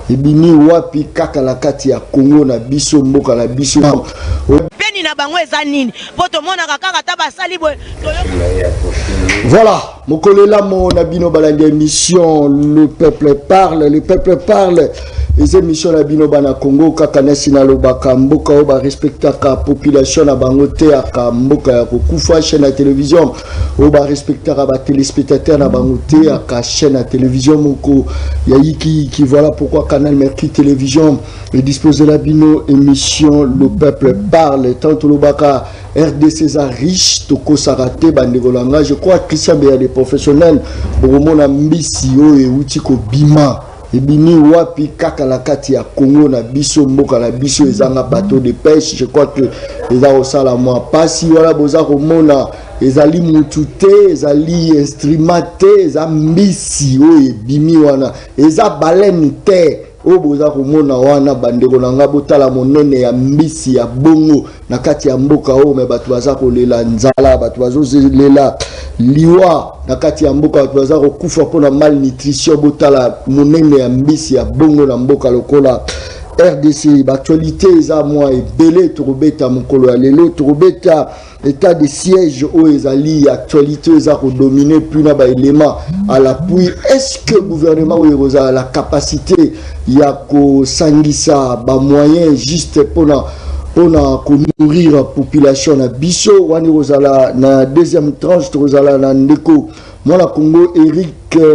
ebini wapi kaka la kati ya Congo na biso mboka la biso peni na bango eza nini poto mona kaka ta basali boy. Voilà, mokolela mo na bino balandi émission le peuple parle les émissions na bino bana Congo kaka national baka mboka o ba respectaka population na bango te aka mboka ya kokufa chaîne à télévision o ba respectaka ba téléspectateurs na bango te aka chaîne à télévision moko yaiki qui voilà pourquoi Canal Mercure Télévision dispose de la bino émission le peuple parle tant le baka RDC riche toko sarate bandegolanga je crois Christian Béa des professionnels au mona mbisi o e utiko bima ebini wapi kaka la kati ya Congo na biso mboka la biso ezanga bateau de pêche je crois que eza osala mwa pasi wala boza komona ezali mutute ezali instrumenté eza mbisi o ebimi wana eza baleine te o boza komona wana bandeko nanga botala monene ya mbisi ya bongo na kati ya mboka o me bato baza kolela nzala bato bazolela liwa na kati ya mboka bato baza kokufa mpona malnutrition botala monene ya mbisi ya bongo na mboka lokola RDC l'actualité eza moi ebele torobeta mokolo ya lelo torobeta état de siège o ezali actualité eza ko dominer plus na ba élément à l'appui est-ce que gouvernement o a la capacité ya ko sangisa ba moyens juste pour nourrir la population na biso wani rozala na deuxième tranche rozala na ndeko mwana Congo Eric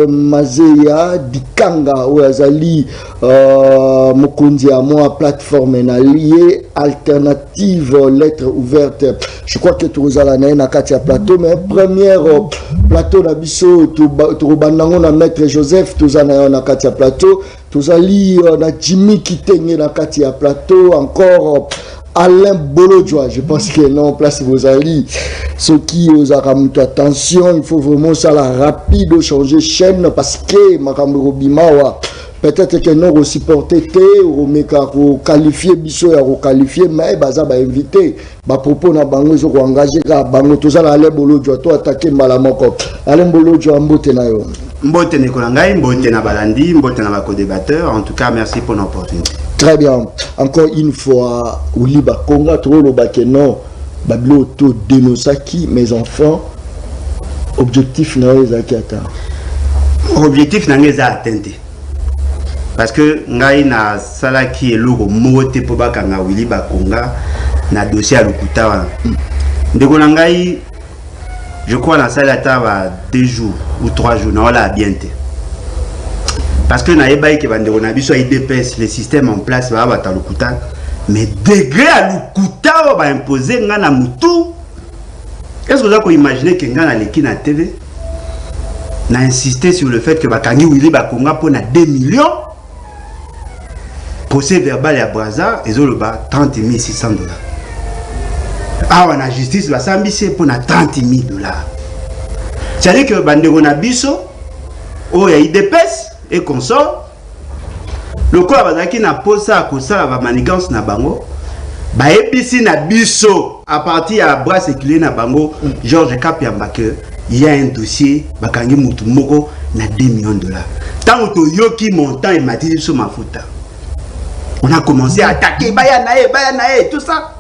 Mazeya Dikanga ou azali mokonzi ya moi plateforme na lié alternative lettre ouverte je crois que tozala na kati ya plateau mais première plateau na biso to bandango na maître Joseph tozana na kati ya plateau tozali na Jimmy Kitenge na kati ya plateau encore Alain Bolodjoa, je pense que non, place vos alliés. Ce qui vous a ramené attention, il faut vraiment ça la rapide changer chaîne parce que Makambo Bimawa peut-être que non aussi porté ou meka qualifier biso ya qualifier mais baza ba invité ba propos na bango zo ko engager ka bango tozala Alain Bolodjoa to attaquer malamoko Alain Bolodjoa mbote na yo mbote ne kolangai mbote na balandi mbote na ba co-débatteur en tout cas merci pour l'opportunité. Très bien. Encore une fois, Ouliba Konga, Trolo Bakeno, Bablo To Denosaki, mes enfants, objectif n'a pas été atteint. Objectif n'a pas été atteint. Parce que ngai na sala qui est logo mote po bakanga Ouliba Konga na dossier à Lokuta. Ndeko ngai, je crois na sala ta 2 jours ou 3 jours na wala bientôt. Parce que naïba qui va dire soit IDPS le système en place va avoir Lokuta mais degré à Lokuta va imposer ngana mutu. Est-ce que vous avez imaginé que ngana leki na TV n'a insisté sur le fait que bakangi Willy Bakonga pour na 2 millions procès verbal à Brazza et zoloba 30 600 $. Ah on a justice va s'ambisser pour na 30 000 $. C'est-à-dire que bandeko na biso o ya IDPS et consort le corps bazaki na posa à kosa va manigance na bango ba episi na biso à partir à bras séculé na bango Georges Kapiamba que il y a un dossier bakangi mutu moko na 2 millions $. Tant to yoki montant et mati sur ma futa on a commencé à attaquer baya nae tout ça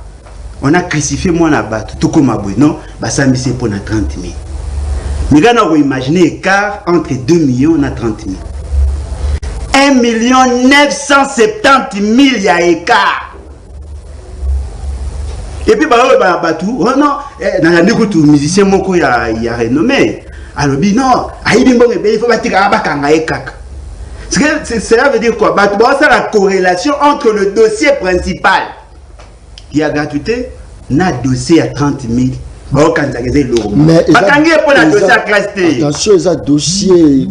on a crucifié moi na bato tout comme abou non ba sambisi pour na 30 000 mais là on imaginer écart entre 2 millions na 30 000 1 970 000 ya écart. Et puis bah tout oh non dans la négo tout musicien moko ya renommé alors bi non aïbi mbonge il faut batika bakanga ekaka. Cela veut dire quoi? Bah ça la corrélation entre le dossier principal qui a gratuité na dossier à 30 000. Mais attention, ça dossier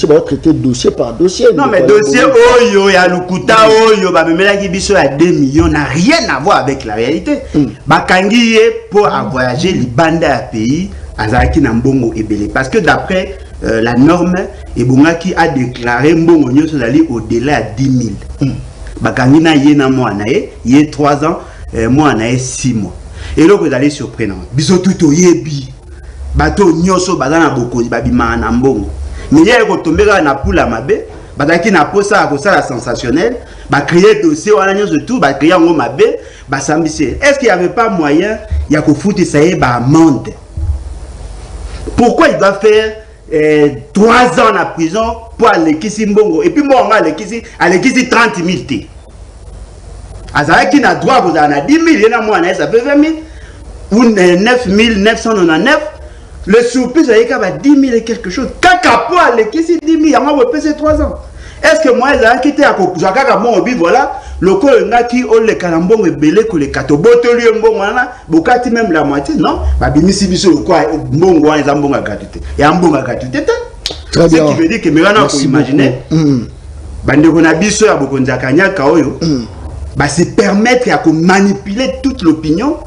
va traiter dossier par dossier. Non, mais dossier Oyo, il y a Lokuta Oyo, mais biso à 2 millions n'a rien à voir avec la réalité. Bakangi pour voyager les bandes à pays, Azaki Nambongo et Belé. Parce que d'après la norme, Ebongaki a déclaré Mbongo Nyo Sozali au-delà de 10 000. Bakangi na yé mois nae, yé 3 ans, moi nae 6 mois. Et là, vous allez surprendre. Bisotuto yebi. Bato nyoso bazana boko babima na mbongo. Mais hier ko tombera na pula mabe, bazaki na posa à ça sensationnel, ba créer dossier wala nyonso tout, ba créer ngo mabe, ba sambisi. Est-ce qu'il y avait pas moyen ya ko foutre ça y ba amende? Pourquoi il doit faire 3 ans en prison pour aller kisi mbongo et puis moi on aller kisi 30 000 t. Azaki na droit vous en a 10 000 et na moi ça fait 20 000 ou 9 999. Le surplus ça y est 10 000 et quelque chose. Kaka pour aller kisi 10 000 on va passer 3 ans. Est-ce que moi ça qui était à Kaka mon obi voilà le col ngaki o le kalambongo belé que les katoboto lui mbongo wana bokati même la moitié non ba bimisi biso quoi mbongo wana za mbongo gratuité et mbongo gratuité très bien ce qui veut dire que maintenant faut imaginer bande kona biso ya bokonza kanyaka oyo ba se permettre à manipuler toute l'opinion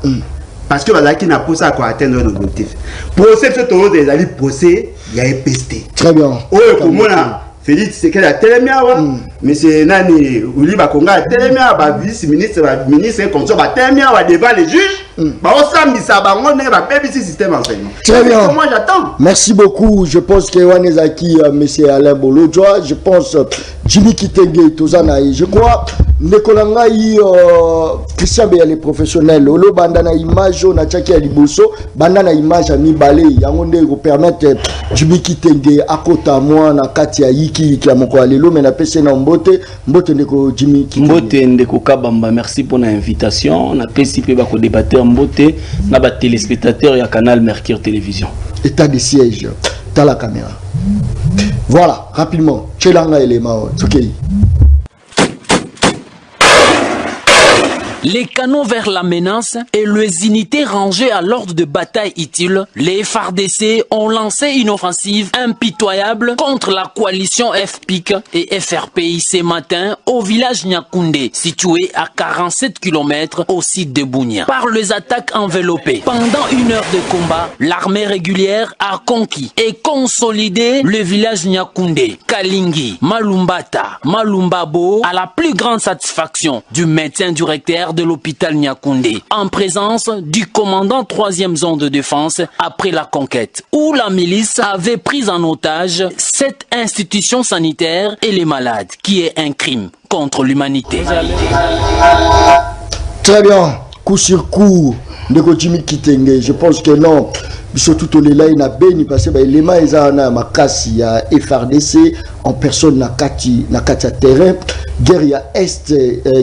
parce que voilà qui n'a pas ça pour atteindre un objectif procès ce toro des ali procès il y a EPST très bien oyo komona Félix c'est qu'elle a télémiawa mais c'est nani Uli Bakonga télémiawa ba vice ministre comme ça ba télémiawa devant les juges ba osambisa bango ne ba pebisi système enseignement. Très bien. Moi j'attends. Merci beaucoup. Je pense que Wanezaki monsieur Alain Bolodjoa, je pense Jimmy Kitenge Tozanaï. Je crois Nekolangai Christian Béa les professionnels Olo bandana image na tchaki ya liboso bandana image à mibale yango nde ko permettre Jimmy Kitenge akota moi na kati ya yiki ya moko alelo mais na pese na mbote ndeko Jimmy Kitenge mbote ndeko Kabamba. Merci pour l'invitation na pesi pe ba ko débattre mbote na ba téléspectateurs ya Canal Mercure Télévision. État de siège dans la caméra. Voilà, rapidement. Chelanga élément. OK. Les canons vers la menace et les unités rangées à l'ordre de bataille utile, les FARDC ont lancé une offensive impitoyable contre la coalition FPIC et FRPI ce matin au village Nyakoundé, situé à 47 km au site de Bunia. Par les attaques enveloppées, pendant 1 heure de combat, l'armée régulière a conquis et consolidé le village Nyakoundé, Kalingi, Malumbata, Malumbabo, à la plus grande satisfaction du médecin directeur de l'hôpital Nyakoundé, en présence du commandant 3e zone de défense après la conquête, où la milice avait pris en otage cette institution sanitaire et les malades, qui est un crime contre l'humanité. Très bien, coup sur coup, de Jimmy Kitenge, je pense que non. Surtout tout les là il a béni parce que les mains ils ont ma casse il y a FRDC en personne na kati terrain guerre ya est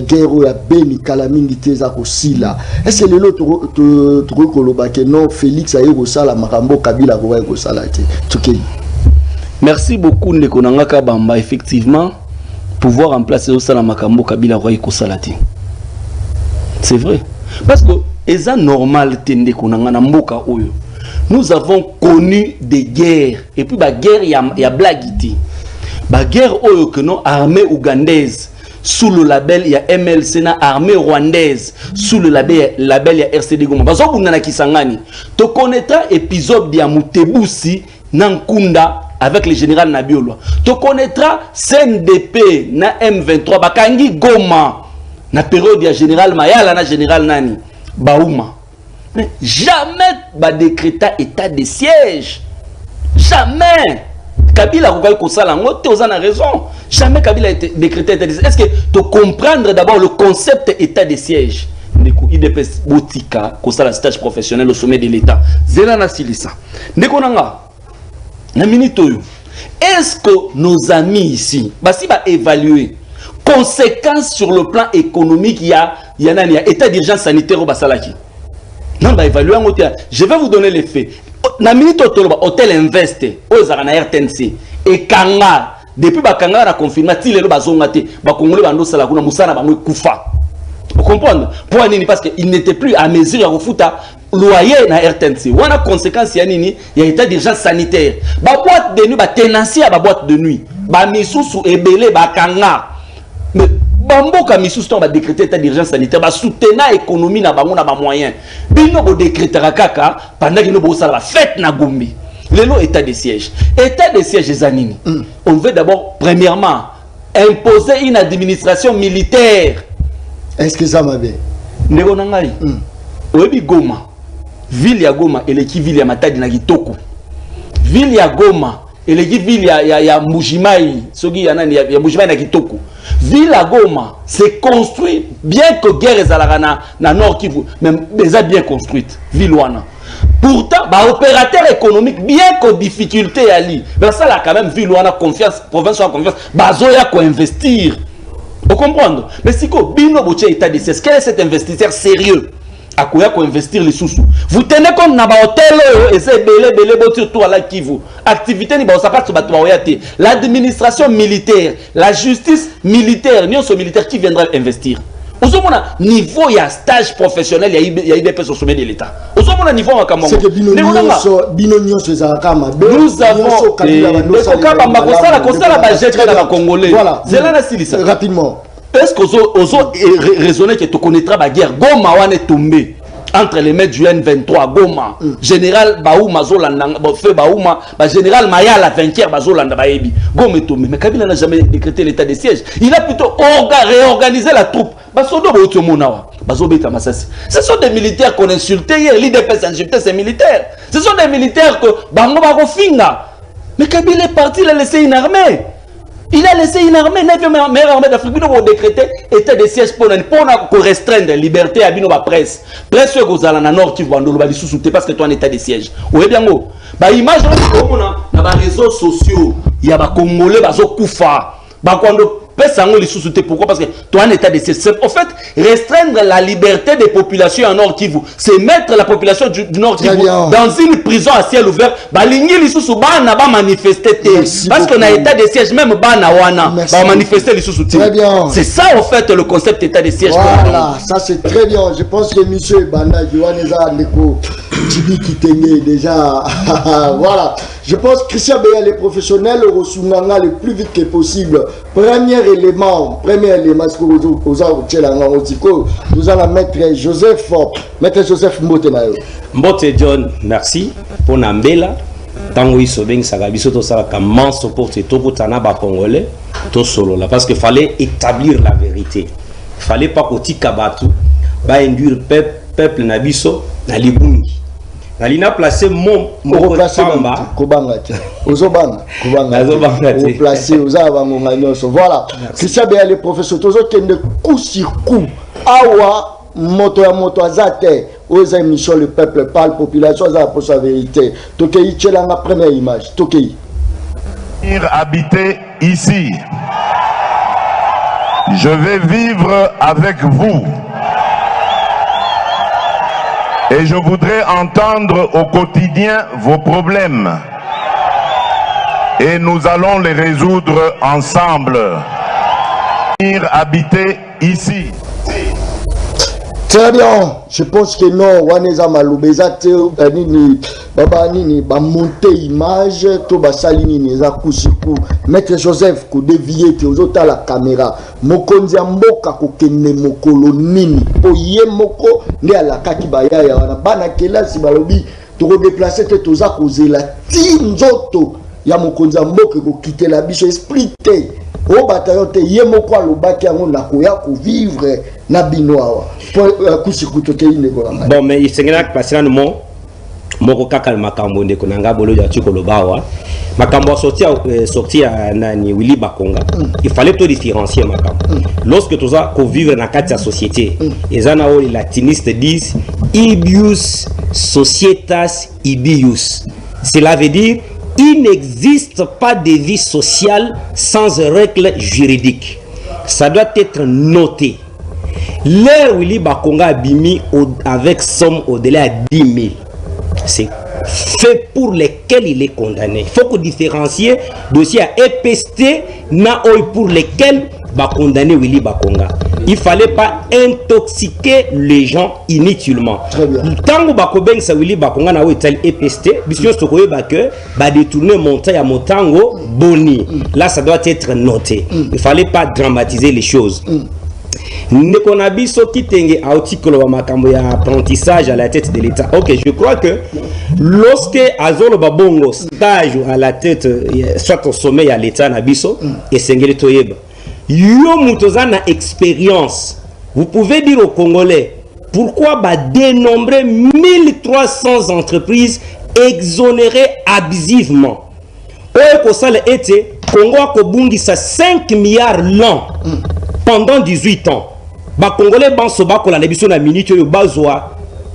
guerre ya béni kalamingi teza aussi là est-ce que l'autre truc koloba que non Félix ayo kosala makambo Kabila ko kosala te tukei. Merci beaucoup ndeko nanga Kabamba. Effectivement pouvoir en place osala makambo Kabila ko kosala te. C'est vrai parce que eza normal te ndeko nanga na mboka oyo. Nous avons connu des guerres et puis la guerre y a blaguité. La guerre oyo que non armée ougandaise sous le label il y a MLC na armée rwandaise sous le label il y a RCD Goma. Bazo bungana kisangani. Tu connaîtras épisode de Mutebusi Nankunda avec le général Nabiolo. Tu connaîtras CNDP na M23 bakangi Goma na période ya général Mayala na général Nani Baouma. Mais jamais ba décréter état de siège. Jamais. Kabila a kosala ngote ozana raison. Jamais Kabila a décrété état de siège. Est-ce que tu comprendre d'abord le concept état de siège? Ndeko IDPS botika kosala stage professionnel au sommet de l'état. Zela na silisa. Ndeko nanga. Na minute oyo. Est-ce que nos amis ici basi ba évaluer conséquences sur le plan économique il y a état d'urgence sanitaire au basalaki? Non, bah évaluer en hôtel. Je vais vous donner les faits. Na minute hôtel Invest, aux na RTNC et Kanga. Depuis ba Kanga na confirmé ti lelo bazonga te, ba kongole bando sala kuna musana ba kufa. Vous comprenez? Pour nini parce que il n'était plus à mesure ya refuta loyer na RTNC. Wana conséquence ya nini? Ya état d'urgence sanitaire. Ba boîte de nuit ba tenancier ba boîte de nuit. Ba misusu ebele ba Kanga. Mais Bamboka misusu to ba décréter état d'urgence sanitaire ba soutenir économie na bango na ba moyen. Bino bo décréter kaka pendant que no bo sala fête na Gombe. Lelo état de siège. État de siège ezanini. On veut d'abord premièrement imposer une administration militaire. Est-ce que ça m'a bien? Ndeko nangai. Oyebi Goma. Ville ya Goma eleki ville ya Matadi na Kitoko. Ville ya Goma et les villes il y a Mujimai, il y a Mujimai na Kitoko. Ville à Goma, c'est construit bien que guerre est à la Nord Kivu, mais déjà bien construite. Ville wana. Pourtant, opérateur économique, bien que difficulté à lui, mais ça là quand même ville wana confiance, province a confiance, bazoya ko investir. Vous comprenez? Mais si ko bino boche état de siège, quel est cet investisseur sérieux? À quoi investir les sous-sous. Vous tenez compte na ba hôtel et c'est belé tout à la Kivu. Activité ni ba ça passe ba l'administration militaire, la justice militaire, ni ce militaire qui viendra investir. Au niveau il y a stage professionnel, il y a IBP sur sommet de l'État. Au niveau en Cameroun. C'est que binonio c'est ça kama. Nous avons rapidement. Est-ce que vous raisonnez que tu connaîtras la guerre? Goma wane tombé entre les mains du N23, Goma. Général Baouma Zolanda, Feu Baouma, général Maya la 20e Bazolanda Baebi. Goma est tombé. Mais Kabila n'a jamais décrété l'état de siège. Il a plutôt réorganisé la troupe. Ce sont des militaires qu'on insultait hier. L'IDPS insultait ces militaires. Ce sont des militaires que Bango Bago Finga. Mais Kabila est parti, il a laissé une armée. Il a laissé une armée, la meilleure armée d'Afrique, pour décréter état de siège pour restreindre la liberté à la presse. Presse que vous allez en Nord qui vont nous sous-souter parce que tu es en état de siège. Oui, bien, bah, image, dans les réseaux sociaux, il y a des Congolais qui sont koufa. Pourquoi? Parce que toi, un état de siège. En fait, restreindre la liberté des populations en Nord Kivu, c'est mettre la population du Nord Kivu dans une prison à ciel ouvert. Parce qu'on a état de siège, même manifester les sous-soutis. C'est ça, en fait, le concept état de siège. Voilà, ça c'est très bien. Je pense que M. Banda, Johanesa Neko, Tibi Kitenge, déjà. Voilà. Je pense que Christian Béa, les professionnels, Rosunganga le plus vite que possible. Premier élément, ce que nous allons mettre Joseph Mbotenayo. Mbote John, merci pour Nambela. Tango isobeng sagabiso to sala kaman supporter to potana ba congolais to solo là parce qu'il fallait établir la vérité. Il fallait pas koti kabatu ba induire peuple na biso na libungi. Nalina placer mon pamba kobanga ti ozobanga placer ozaba ngonga so voilà Christian Béa le professeur tozo tende coup sur coup awa moto ya moto azate aux émissions le peuple parle population za pour sa vérité tokei tchelanga première image tokei habiter ici je vais vivre avec vous. Et je voudrais entendre au quotidien vos problèmes. Et nous allons les résoudre ensemble. Venir habiter ici. Très bien. Je pense que non. Waneza Maloubeza nini baba nini ba monter image to ba salini neza kusiku. Maître Joseph ko dévier te ozota la caméra. Mokonzi mboka ko kenne mokolo nini. Po ye moko nde alakaki bayaya wana bana kelasi balobi to déplacer te toza kozela tinzoto ya mokonzi mboka ko quitter la biso esprit te. Au bataillon te ye moko alobaki yango na koya ko vivre na binoa. Bon, mais il s'est passé dans le monde. Moko kaka makambo ndeko nanga bolo ya chikolo bawa. Makambo sorti à nani Willy Bakonga. Il fallait tout différencier makambo. Lorsque tu as vivre dans la société, les anao les latinistes disent ibius societas ibius. Cela veut dire il n'existe pas de vie sociale sans règles juridiques. Ça doit être noté. L'air Willy Bakonga a bimi avec somme au-delà de 10 000. C'est fait pour lesquels il est condamné. Il faut qu'on différencie dossier à EPST pour lesquels va condamner Willy Bakonga. Il ne fallait pas intoxiquer les gens inutilement. Tant que Bakobeng sa Willy Bakonga na oital EPST, bisous sokoye bake ba détourner montagne à motango boni. Là ça doit être noté. Il ne fallait pas dramatiser les choses. Nekonabiso kitenge article wa makambo ya apprentissage à la tête de l'État. Ok, je crois que lorsque Azolo Babongo stage à la tête, soit au sommet à l'État Nabiso et Sengele Toyeba, yo mutozana expérience. Vous pouvez dire aux Congolais pourquoi bah dénombrer 1300 entreprises exonérées abusivement. oyo ça été Congo a kobungisa 5 milliards l'an pendant 18 ans. Ba Congolais banso ba kola biso na minute yo bazwa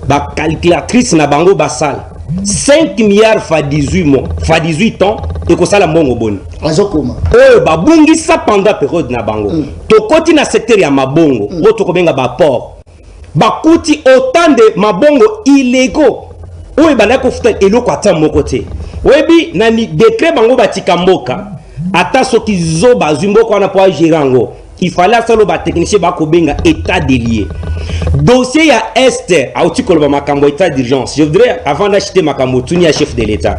ba calculatrice na bango basal 5 milliards fa 18 mois, fa 18 ans et ko sala mbongo boni. Azokoma. Oyo ba bungisa pendant période na bango. To koti na secteur ya mabongo, o to kobenga ba port. Ba kuti autant de mabongo illégaux. Oyo bana ko futa eloko ata moko te. Webi na ni décret bango batika mboka ata soki zo bazwi mboka wana po gérer ngo. Il fallait solo ba technicien ba kobenga état délié. Dossier ya Est a outi koloba makambo état d'urgence. Je voudrais avant d'acheter makambo tuni à chef de l'état.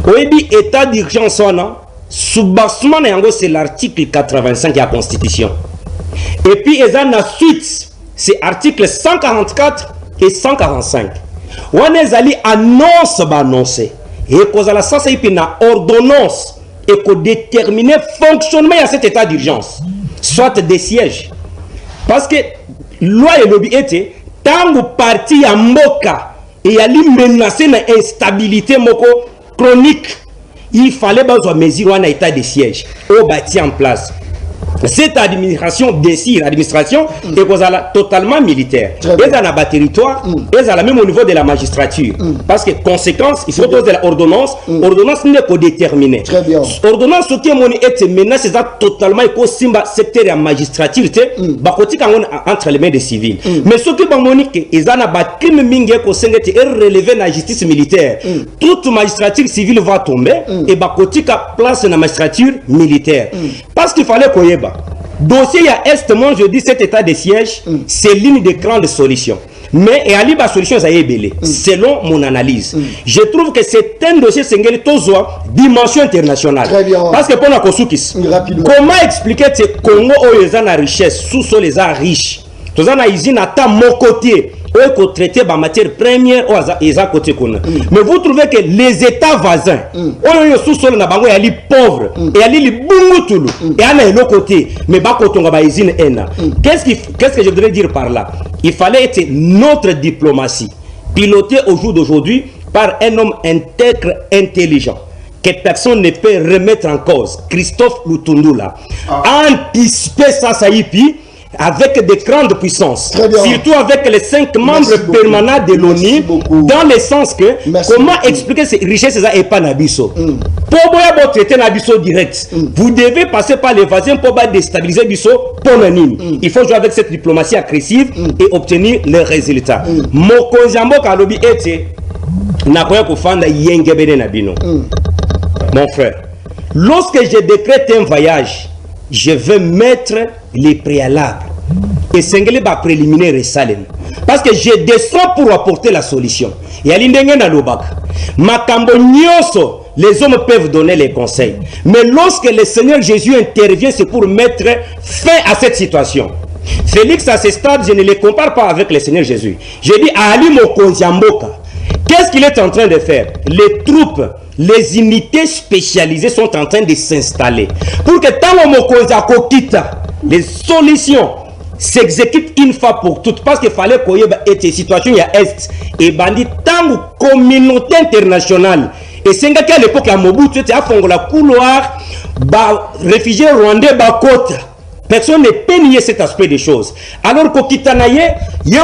Oyebi état d'urgence wana soubassement na yango c'est l'article 85 de la constitution. Et puis eza na suite c'est article 144 et 145. Wana ezali annonce ba annoncer et kozala sasa ipi na ordonnance et ko déterminer fonctionnement à cet état d'urgence. Soit des sièges. Parce que loi et lobby était tango parti à Mboka et à lui menacer une instabilité moko chronique. Il fallait besoin mesure un état de siège au bâti en place. Cette administration décide, administration est totalement militaire. Et dans la territoire, et dans même au niveau de la magistrature. Parce que conséquence, il se pose de l'ordonnance. Ordonnance n'est pas déterminée. Ordonnance qui est maintenant, c'est totalement éco-simba secteur de la magistrature, entre les mains des civils. Mais ce qui est monique, ils ont battu le mingue est relevé dans la justice militaire. Toute magistrature civile va tomber et bakotika place dans la magistrature militaire. Parce qu'il fallait qu'on y ait dossier à Est, moi je dis cet état de siège, c'est l'une des grandes solutions. Mais et à la solution, ça y est belé. Selon mon analyse, je trouve que c'est un dossier singulier tozoa dimension internationale. Parce que pour la Kosukis, comment expliquer que Congo a la richesse, sous les arts riches, tous en a usine à ta mon côté. Pour traiter la matière première à côté. Mais vous trouvez que les États voisins, sous-sol na bango yali pauvre et yali li bungutulu et à l'autre côté, mais bas côté on va usine ena. Qu'est-ce que je voudrais dire par là? Il fallait être notre diplomatie pilotée au jour d'aujourd'hui par un homme intègre, intelligent, que personne ne peut remettre en cause. Christophe Lutundula anticiper ça y est. Avec des grandes puissances, surtout avec les 5 membres permanents de l'ONU, dans le sens que comment expliquer ces richesses et pas Nabiso. Pour traiter Nabiso direct, vous devez passer par les voisins pour déstabiliser Biso pour l'anime. Il faut jouer avec cette diplomatie agressive et obtenir les résultats. Mon conjambo kalobi était nakoya kufanda yengebene nabino. Mon frère, lorsque je décrète un voyage, je veux mettre les préalables et singler ba préliminaire et salem parce que je descends pour apporter la solution. Et à l'indenge na lobak makambo nyoso les hommes peuvent donner les conseils, mais lorsque le Seigneur Jésus intervient, c'est pour mettre fin à cette situation. Félix à ce stade, je ne le compare pas avec le Seigneur Jésus. Je dis à Ali Mokonziamboka, qu'est-ce qu'il est en train de faire? Les troupes, les unités spécialisées sont en train de s'installer pour que tant les solutions s'exécutent une fois pour toutes, parce qu'il fallait qu'il y ait des situations à Est et bandit tant communauté internationale. Et c'est à l'époque à Mobutu était à la couloir réfugiés rwandais côte. Personne ne peut nier cet aspect des choses. Alors qu'au Kitanaye, et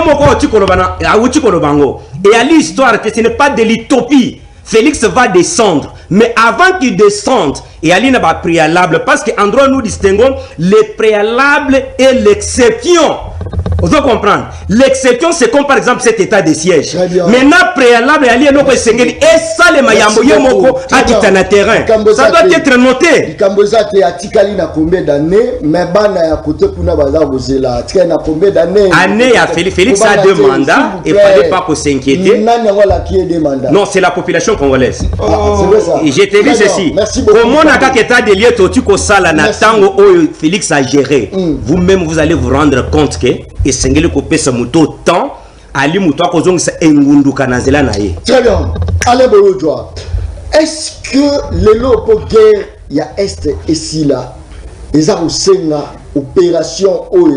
à l'histoire que ce n'est pas de l'utopie. Félix va descendre, mais avant qu'il descende, il y a un préalable, parce qu'en droit nous distinguons les préalables et l'exception. Vous comprendre? L'exception, c'est comme par exemple cet état de siège. Maintenant, préalable, il y a et ça, les mayambo, yomoko, à Kitana terrain. Ça doit être noté. Année à Félix a deux mandats, il ne fallait pas qu'on s'inquiéter. Non, c'est la population congolaise. Je te dis ceci. Comment on a un état de lieu, Félix a géré. Vous-même, vous allez vous rendre compte que et sengeli kopesa muto temps ali muto akozongisa engunduka na nzela na ye. Très bien. Allez Bolodjoa. Est-ce que le lopo guerre ya Est et Sila ezaro senga opération o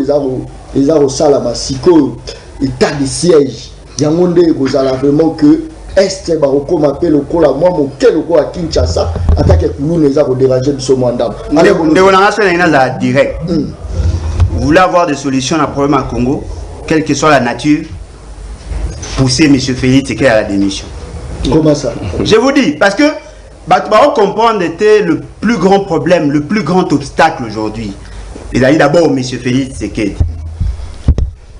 ezaro sala masiko état de siège yangonde kozala vraiment que est baroko m'appelle lokola moi mon quel lokola Kinshasa attaque kulune za ko déranger biso mwandam allez on a fait une direct. Vous voulez avoir des solutions à problème à Congo, quelle que soit la nature, poussez M. Félix Tshisekedi à la démission. Comment ça? Je vous dis, parce que on comprendre était le plus grand problème, le plus grand obstacle aujourd'hui. Et d'ailleurs d'abord M. Félix Tshisekedi.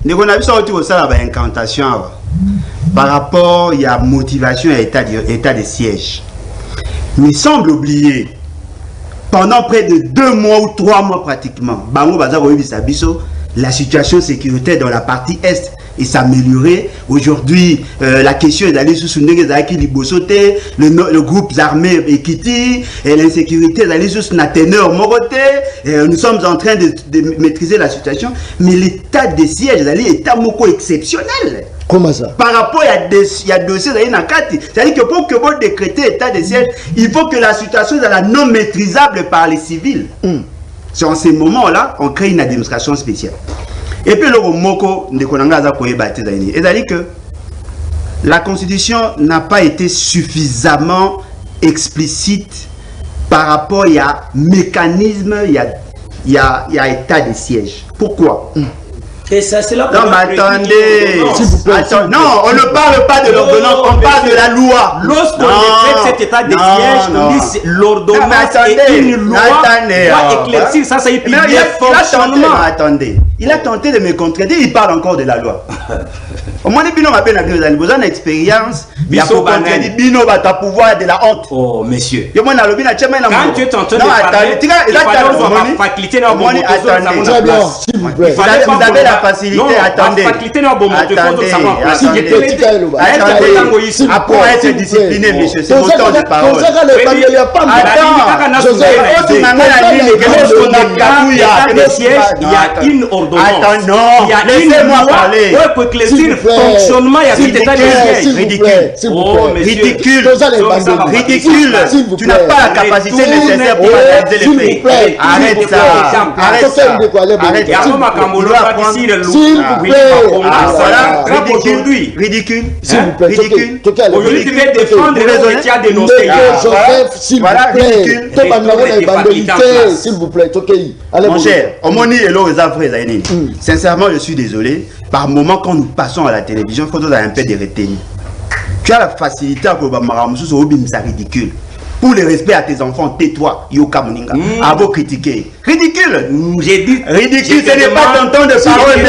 Nous avons vu ça autour de ça, la incantation par rapport à la motivation et l'état de siège. Mais il semble oublier. Pendant près de 2 mois ou 3 mois pratiquement, la situation sécuritaire dans la partie Est s'améliorer. Aujourd'hui, la question est d'aller sous le groupe armé Ekiti, et l'insécurité d'aller sous la teneur Moroté. Nous sommes en train de maîtriser la situation, mais l'état de siège est état moko exceptionnel. Comment ça? Par rapport à des dossiers c'est-à-dire que pour que vous décrétez état de siège, il faut que la situation soit non maîtrisable par les civils. C'est en ces moments-là, on crée une administration spéciale. Et puis le moko c'est-à-dire que la constitution n'a pas été suffisamment explicite par rapport à mécanisme, il y a état de siège. Pourquoi? Et ça, c'est là. Non, mais attendez. Non, on ne parle pas de l'ordonnance, on parle de la loi. Lorsqu'on décrète cet état de siège, on dit l'ordonnance est une loi doit éclaircir ça, c'est bien fonctionnement. Attendez, il a tenté de me contredire, il parle encore de la loi. Au moins, Bino m'a besoin d'expérience. Il faut contredire Bino va ta pouvoir de la honte. Oh, monsieur. Quand tu es en train de parler, il fallait faculté dans mon vous avez la facilité, attendez. Après être discipliné, monsieur, c'est mon temps de parole. Il y a une ordonnance. Il y a une loi pour éclaircir le fonctionnement. Il y a cet état de siège. Ridicule. Ridicule. Tu n'as pas la capacité nécessaire pour analyser les faits. Arrête ça. Arrête ça. Ridicule. Ridicule. Ridicule. Aujourd'hui, tu veux défendre les qui a dénoncé. Voilà, ridicule. S'il vous plaît, mon cher, sincèrement, je suis désolé. Par moment, quand nous passons à la télévision, il faut un peu de retenue. Tu as la facilité à c'est ridicule. Pour le respect à tes enfants, tais-toi, Yoka Moninga. À vous critiquer. Ridicule. J'ai dit. Ridicule, ce n'est pas ton temps de parole.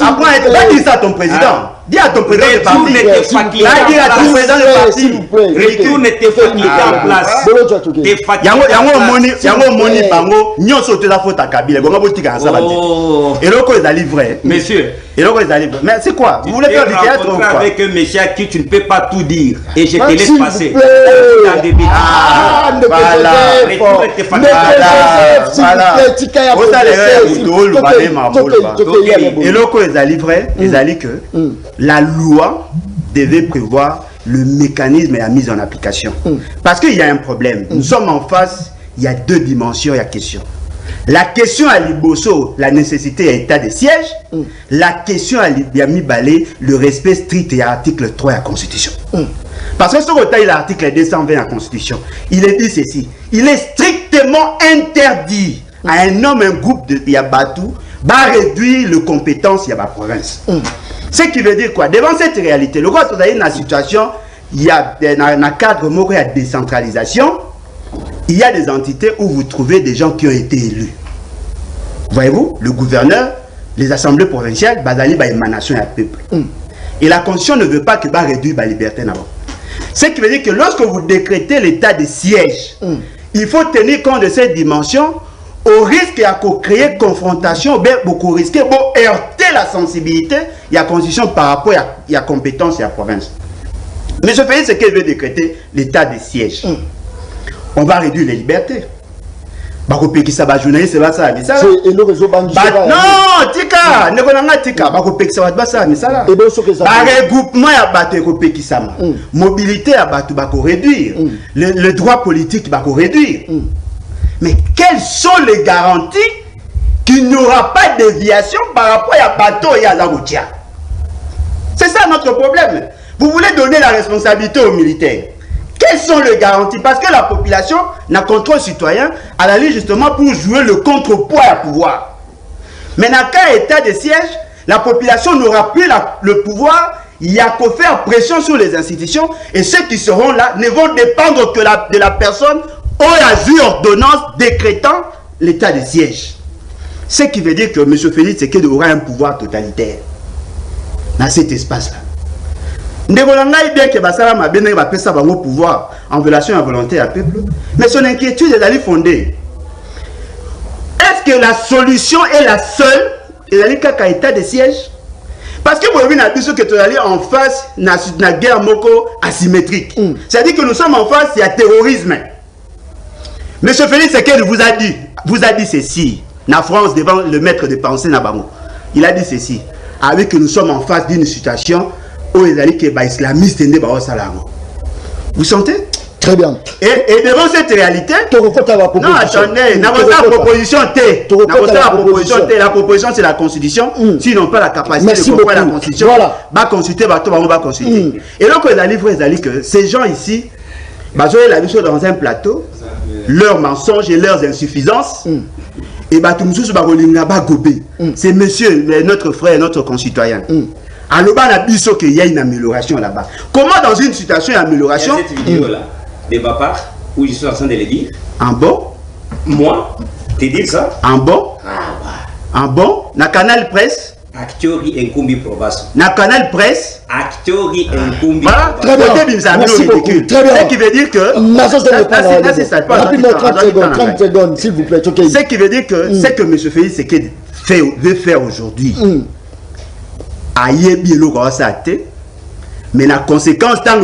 Après, va dire ça à ton président. Dis à ton président de parti. Va dire à ton président de parti. Retourne tes facultés en place. Yango moni bango nyonso te la faute à Kabila. Bonga botika ça va dire. Et loko est allé vrai. Monsieur. Et loko est allé vrai. Mais c'est quoi? Vous voulez faire du théâtre ou quoi? Avec un monsieur à qui tu ne peux pas tout dire et je te laisse passer. Et loko est allé vrai. Ils allaient que la loi devait prévoir le mécanisme et la mise en application. Parce qu'il y a un problème. Nous sommes en face, il y a 2 dimensions, il y a question. La question à Liboso, la nécessité et l'état de siège. La question à Yami Balé, le respect strict et l'article 3 de la Constitution. Parce que ce que tu as l'article 220 de la Constitution, il est dit ceci. Il est strictement interdit à un homme, un groupe de Yabatou, va réduire les compétences de la province. Ce qui veut dire quoi? Devant cette réalité, le roi est dans la situation, il y a un cadre de la décentralisation, il y a des entités où vous trouvez des gens qui ont été élus. Voyez-vous, le gouverneur, les assemblées provinciales, bazali ba émanation à peuple. Et la constitution ne veut pas que va réduire la liberté d'abord. Ce qui veut dire que lorsque vous décrétez l'état de siège, il faut tenir compte de cette dimension au risque de créer confrontation, beaucoup risquer de heurter la sensibilité de la constitution par rapport à la compétence de la province. Mais je fais ce qu'elle veut décréter l'état de siège. On va réduire les libertés. Bakopekisa ba journaliste ba ça misala. C'est le réseau bangi. Non, tika, ne konanga tika, bakopekisa ba ça misala. Et donc ce que ça. Ba regroupement ya bato kopekisa. Mobilité ya bato bako réduire. Le droit politique bako réduire. Mais quelles sont les garanties qu'il n'y aura pas de déviation par rapport à bateau et à la routière? C'est ça notre problème. Vous voulez donner la responsabilité aux militaires. Quelles sont les garanties? Parce que la population n'a contrôle citoyen à la ligne justement pour jouer le contrepoids à pouvoir. Mais dans le cas état de siège, la population n'aura plus le pouvoir. Il y a qu'à faire pression sur les institutions et ceux qui seront là ne vont dépendre que de la personne au vu ordonnance décrétant l'état de siège. Ce qui veut dire que M. Félix Tshisekedi aura un pouvoir totalitaire dans cet espace-là. Bien que Bassala m'a bien ça va pouvoir en violation à volonté à peuple, mais son inquiétude est d'aller fonder. Est-ce que la solution est la seule et d'aller qu'à état de siège? Parce que vous avez que tu allais en face de la guerre moko asymétrique. C'est-à-dire que nous sommes en face, il y a terrorisme. Monsieur Félix Tshisekedi vous a dit ceci, la France devant le maître de pensée Nabango. Il a dit ceci, avec que nous sommes en face d'une situation où les alliés qui sont islamistes et vous sentez? Très bien. Et devant cette réalité, non, attendez, n'a pas la proposition T. La proposition c'est la constitution. S'ils n'ont pas la capacité de comprendre la constitution, va consulter, va consulter. Et donc les alliés, que ces gens ici, ils ont la vie dans un plateau, leurs mensonges et leurs insuffisances. Et c'est monsieur, notre frère, notre concitoyen. Alors, il y a une amélioration là-bas. Comment dans une situation d'amélioration? Cette vidéo-là, de ma part, où je suis en train de le dire. En bon? Moi, te dire ça? En bon? En bon? Na Canal Presse? Actori Nkumbi Probasso. Na Canal Presse? Actori Nkumbi Voilà, très bien. Merci beaucoup. Très bien. Ce qui veut dire que... Rapidement, 30 secondes, s'il vous plaît. Ce qui veut dire que ce que M. Félix Tshisekedi veut faire aujourd'hui, mais la conséquence, tant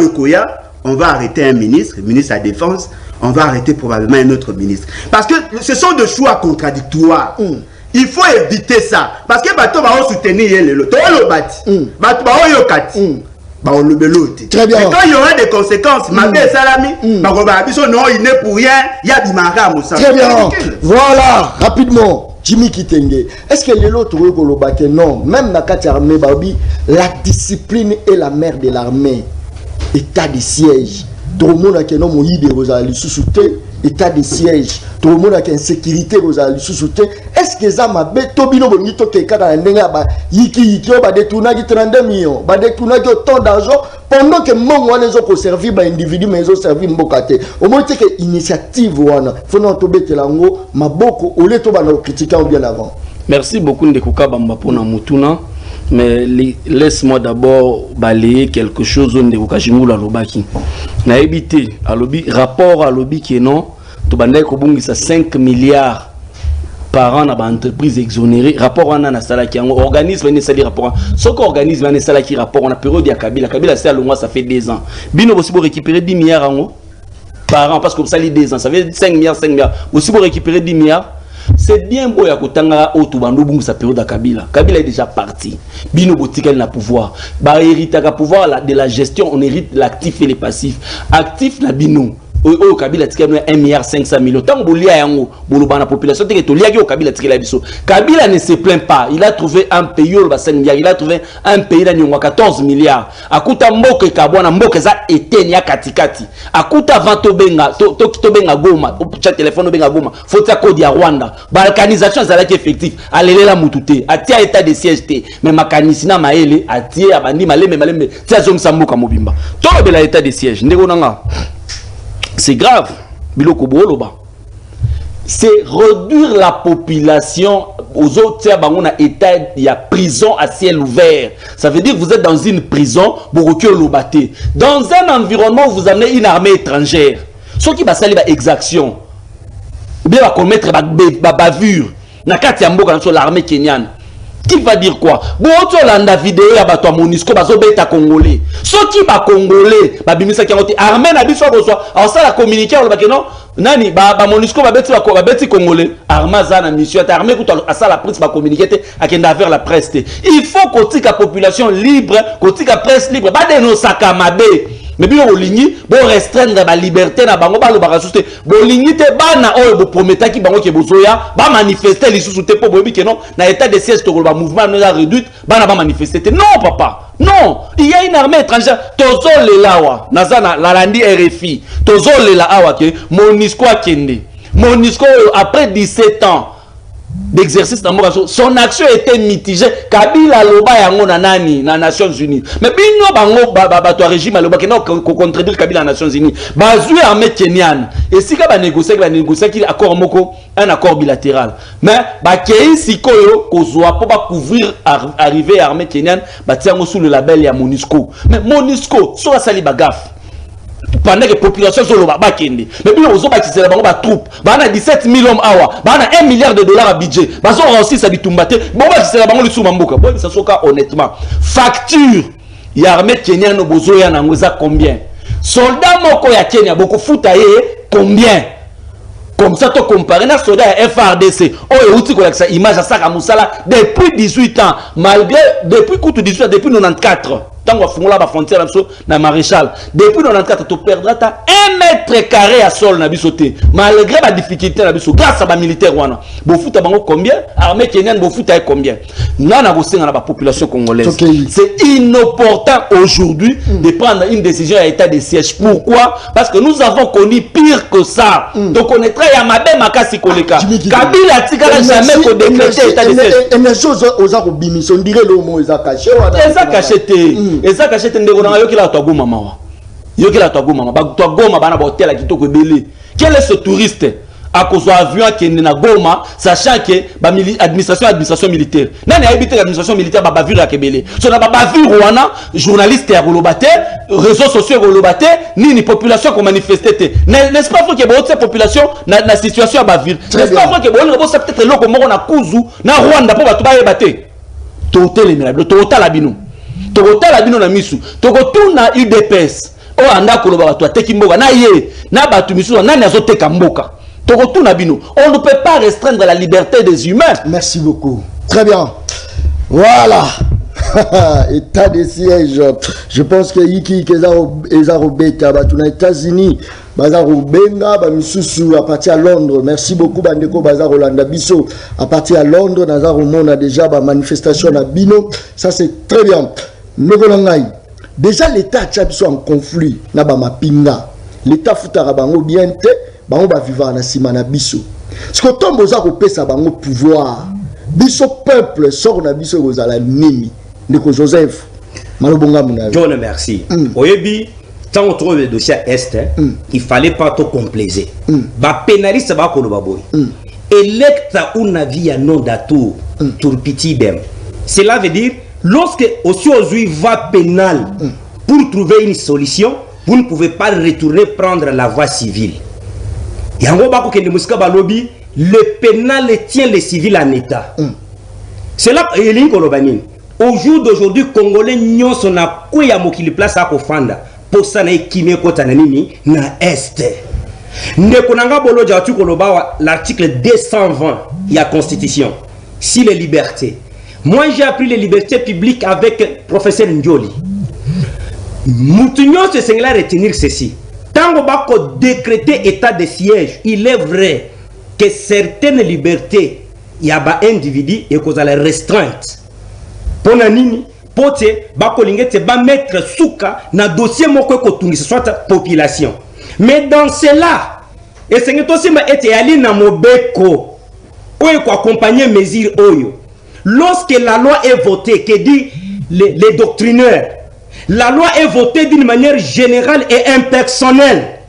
on va arrêter un ministre de la Défense, on va arrêter probablement un autre ministre. Parce que ce sont des choix contradictoires. Il faut éviter ça. Parce que bateau va soutenir le très bien. Mais quand il y aura des conséquences, non, il n'est pour rien, il y a du marin. Très bien. Voilà, rapidement. Jimmy Kitenge, est-ce que les autres non, même dans la armée, la discipline est la mère de l'armée. État de siège. Tout le monde a un nom de sous-souté. État de siège. Tout le monde a une sécurité sous-souté. Est-ce que ça m'a fait Tobino Bonito Keka Yiki 32 millions, autant d'argent pendant que moi les autres servi individu mais ils ont servi mbokate. Au moins c'est que initiative wana faut non tobe telango maboko au lieu to ba critiquer bien avant. Merci beaucoup Ndekuka Bamba pour na mutuna. Mais laisse-moi d'abord balayer quelque chose de Ndekuka Jingula Lobaki. Na évité à lobby rapport à lobby qui non to bandai ko bungisa 5 milliards par an dans entreprise exonérée. Rapport à na sala qui organisme ne sali rapport. Ce qu'organisme ne sala qui rapport on a période ya Kabila. Kabila c'est à l'mois ça fait 2 ans. Bino aussi pour récupérer 10 milliards en par an parce que ça fait 2 ans. Ça fait 5 milliards aussi pour récupérer 10 milliards. C'est bien beau ya kotanga otubando bungu sa période à Kabila. Kabila est déjà parti. Bino botika na pouvoir. Ba hérite ka pouvoir de la gestion, on hérite l'actif et les passifs. Actif la bino. Au Kabila tika 1,5 milliard. Tant bolia yango boloba na population teke to liaki au Kabila tika la biso. Kabila ne se plaint pas. Il a trouvé un pays au 5 milliards. Il a trouvé un pays là nyongwa 14 milliards. Akuta mboke kabwana mboke za etenia katikati. Akuta vanto benga to benga goma. Au chat téléphone benga goma. Faut ta code ya Rwanda. Balkanisation zalaki effectif. Alela mutute. Atia état de siège te. Mais makanisina maele atie abandi malembe. Tia zomsa mboka mobimba. To bela état de siège. Ndeko nanga. C'est grave, c'est réduire la population aux autres état, il y a prison à ciel ouvert. Ça veut dire que vous êtes dans une prison, dans un environnement où vous amenez une armée étrangère. Ceux qui va salir exaction, bien va commettre bavure, sur l'armée kenyane. Qui va dire quoi? Bon, tu as la vidéo à Bato Monisco, Bazo Beta Congolais. Ceux qui va Congolais, Babimisa qui a été armé, n'a pas besoin. Alors ça, la communiqué, on va dire non. Nani, Monisco va bêter Congolais. Armaza, na mission, armé, à ça, la presse va communiquer, à qui vers la presse. Il faut qu'on la population libre, qu'on la presse libre, pas de nos sakamabé. Mais bien, on restreindre la liberté na bango ba lo ba souté bolingi te bana oyo bo prometa ki bango ke bozoya ba manifester les sous-souté pour bobi que non na état de siège to ba mouvement na réduite bana ba manifester non papa Non, il y a une armée étrangère. Tozo le lawa, nazana la landi RFI. Tozo le la awa ke Monisco akende. Monisco après 17 ans d'exercice dans son action était mitigée. Kabila loba yango na nani na Nations Unies. Mais bino bango bato régime loba ke non contredire Kabila na Nations Unies. Bazui armée kenyane. Et si ka ba négocier qu'il accord moko un accord bilatéral. Mais ba kei sikoyo kozwa po ba couvrir arriver armée kenyane ba tiango sous le label ya Monisco. Mais Monisco so la sali bagaf. Pendant que la population sont là, mais bien aux autres qui sont troupes, bah on a 17 000 hommes awa, bah on a 1 milliard de dollars à budget, bah on a aussi ça bitumbate, bon bah qui sont là, le soumamboka, bon ça soit honnêtement, facture, il y a armée Kenya no bozo ya nangoza combien, soldats moko ya Kenya beaucoup foutaye combien, comme ça tu compares na soldat ya FRDC, oh et outil qu'on a ça image à ça à Moussala depuis 18 ans, malgré depuis coûte 18 ans depuis 94. Tant qu'on a la frontière na maréchal depuis 94 tu perdras ta 1 mètre carré à sol na bisoté malgré la difficulté na biso grâce à ba militaire wana bofuta bango combien armée kenyane bofuta combien nana bosenga na ba population congolaise c'est inopportun aujourd'hui de prendre une décision à état de siège. Pourquoi? Parce que nous avons connu pire que ça. Donc on est très à ma belle makasi koleka Kabila tika jamais ko décréter état de siège et les choses aux arobimi on dirait le mot ils a caché et ça caché ndeko na yo kila to goma mawa yo kila to goma ba to goma bana ba hôtel kitoko ebele. Quel est ce touriste à cause avion qui est na Goma sachant que ba administration militaire nani a habité l'administration militaire ba bavure ya kebele so na ba bavure wana journaliste ya rolobate réseaux sociaux rolobate ni population ko manifester n'est-ce pas faut que ba haute population na situation ya bavure n'est-ce pas faut que ba ça peut-être loko moko na kuzu na Rwanda po ba to ba yebate to telemela to tala bino Togota bino na misu togotuna UDPS o anda koloba bato ateki mboka na ye na batu misu nani azoteka mboka togotuna bino. On ne peut pas restreindre la liberté des humains. Merci beaucoup. Très bien. Voilà. État de siège. Je pense que Yiki Kezaro Beta batuna États-Unis Bazaro Benga Bamisusu à partir à Londres. Merci beaucoup Bandeko Bazaro Landa Bisso à partir à Londres. Nazaro Mona déjà ba manifestation à Bino. Ça c'est très bien. Déjà l'État tchabiso en conflit na ba mapinga. L'État futara bango bien te bango ba vivre na sima na biso. Ce que tombe oza ko pesa bango pouvoir. Biso peuple sort na biso kozala nini. Ndeko Joseph malobonga muna. John merci. Oyebi tant on trouve le dossier est il fallait pas trop complaiser. Ba pénaliste ba ko loba boy. Electa una via non dato turpitidem. Cela veut dire lorsque aujourd'hui va pénal pour trouver une solution, vous ne pouvez pas retourner prendre la voie civile. Yango bako kende musika ba lobby, le pénal tient les civils en état. C'est là Eline Kolobanine. Au jour d'aujourd'hui, Congolais n'y sont na kuya mokili place à kofanda. Pour ça na ekime kota na nini na est. Ndekonanga bolo jatu koloba l'article 220 il y a constitution. Si les libertés. Moi j'ai appris les libertés publiques avec professeur Ndioli. Moutinho se singla retenir ceci. Tant bako décréter état de siège, il est vrai que certaines libertés il y a ba individu et cause la restreinte. Pona nini pote bako lingete ba mettre souka na dossier moko ko tungi soit population. Mais dans cela et c'est que aussi ma été ali na mobeko oyo ko accompagner mesure oyo. Lorsque la loi est votée, que dit les doctrinaires, la loi est votée d'une manière générale et impersonnelle.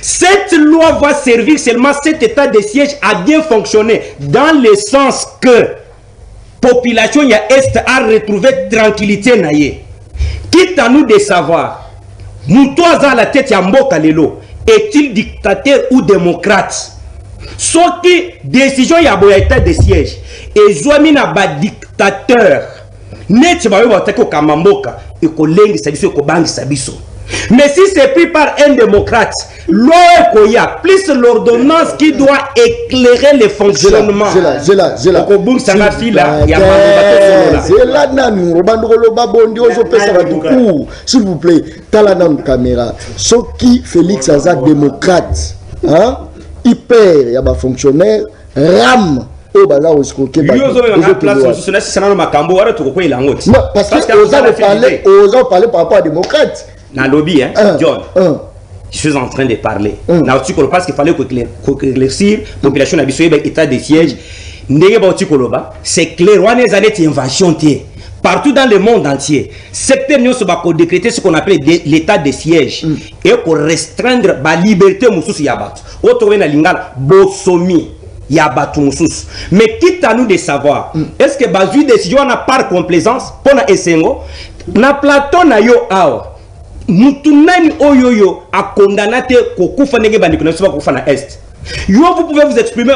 Cette loi va servir seulement cet état de siège à bien fonctionner dans le sens que population ya est a retrouvé tranquillité naïe. Quitte à nous de savoir, nous tous à la tête ya mboka lelo, est-il dictateur ou démocrate? Sorti décision ya boya état de siège et zoamina ba dictateur net ba yo batako kamamboka et ko lengi sabiso ko bangi sabiso. Mais si c'est pris par un démocrate, l'OECOIA, plus l'ordonnance qui doit éclairer le fonctionnement. S'il vous plaît, Talanan caméra. Ce qui Félix Azad démocrate, hein, hyper, il y a des fonctionnaires, RAM, oh bah là on se coquille Lui ozo na place sur na sana no makambo wala to ko ila ngoti. Non, parce que aux gens parler par rapport à démocrate. Na lobby hein, John. Je suis en train de parler. Na tu ko parce qu'il fallait que éclaircir population na biso état de siège. Ndenge ba tu koloba, c'est clair wana les années invasion tie. Partout dans le monde entier, secteur nous va décréter ce qu'on appelle l'état de siège et pour restreindre la liberté mususu yabat. Autre na lingala bosomi yabat mususu. Mais quitte à nous de savoir, est-ce que bazu décision na par complaisance pour na esengo na plateau na yo awa mutunani oyoyo a condamné kokufa ndenge bandiko na kokufa na est. Yo vous pouvez vous exprimer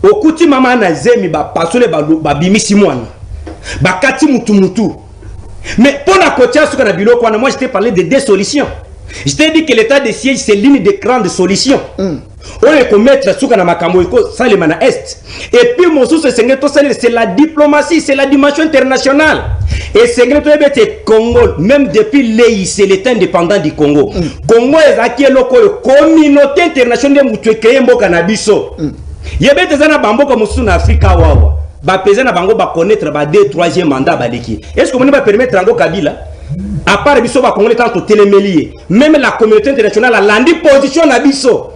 au kuti mama na zemi ba pasole ba bimisi mwana. Bakati mutu. Mais pour la côté sur la bilo, moi je t'ai parlé de deux solutions. Je t'ai dit que l'état de siège c'est l'une des grandes solutions. On est commettre sur la makambo ça le mana est. Et puis mon sous c'est la diplomatie, c'est la dimension internationale. Et c'est que Congo même depuis c'est l'état indépendant du Congo. Congo est acquis local communauté internationale mutu créé mboka na biso. Yebete zana bamboka musu na Afrika wawa. Ba pesa na bango ba connaître ba deux troisième mandat ba deki. Est-ce que on va permettre Rango Kabila à part biso ba congolais tant télémélier même la communauté internationale a landi position na biso.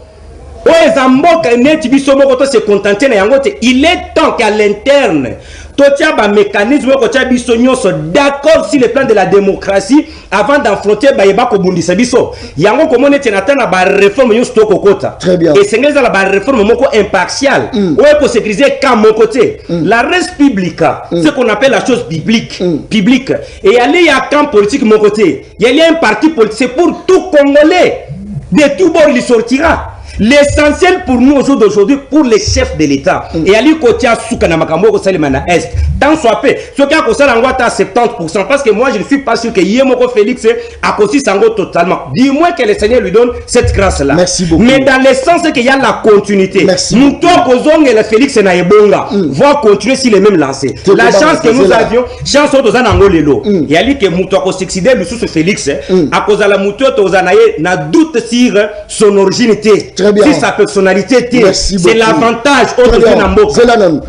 O ezamboka net biso moko to se contenter na yango te. Il est temps qu'à l'interne totia ba mécanisme ko tia biso nyonso d'accord sur le plan de la démocratie avant d'affronter ba yeba ko bundisa biso. Yango ko monete na tana ba réforme nyonso to kokota. Très bien. Et c'est la ba réforme moko impartial. Ou pour sécuriser quand mon côté. La res publica, ce qu'on appelle la chose publique, publique. Et aller à camp politique mon côté. Il y a un parti politique c'est pour tout Congolais. De tout bord il sortira. L'essentiel pour nous aujourd'hui, pour les chefs de l'État, et Ali Kotia Soukana Makambo Salimana Est, tant soit fait, ce qui a causé l'angoisse à 70%, parce que moi je ne suis pas sûr que Yemoko Félix a causé Sango totalement. Dis-moi que le Seigneur lui donne cette grâce-là. Merci beaucoup. Mais dans le sens qu'il y a la continuité. Merci. Nous, Kozong et le Félix Naebonga vont continuer sur les mêmes lancers. La chance que nous avions, chance aux Anangolelo. Il y a dit que Moutouako succédait le sous Félix, à cause de la Moutouako Zanaye, n'a doute sur son originalité. Si sa personnalité était, c'est l'avantage autre que Nambo. C'est la même.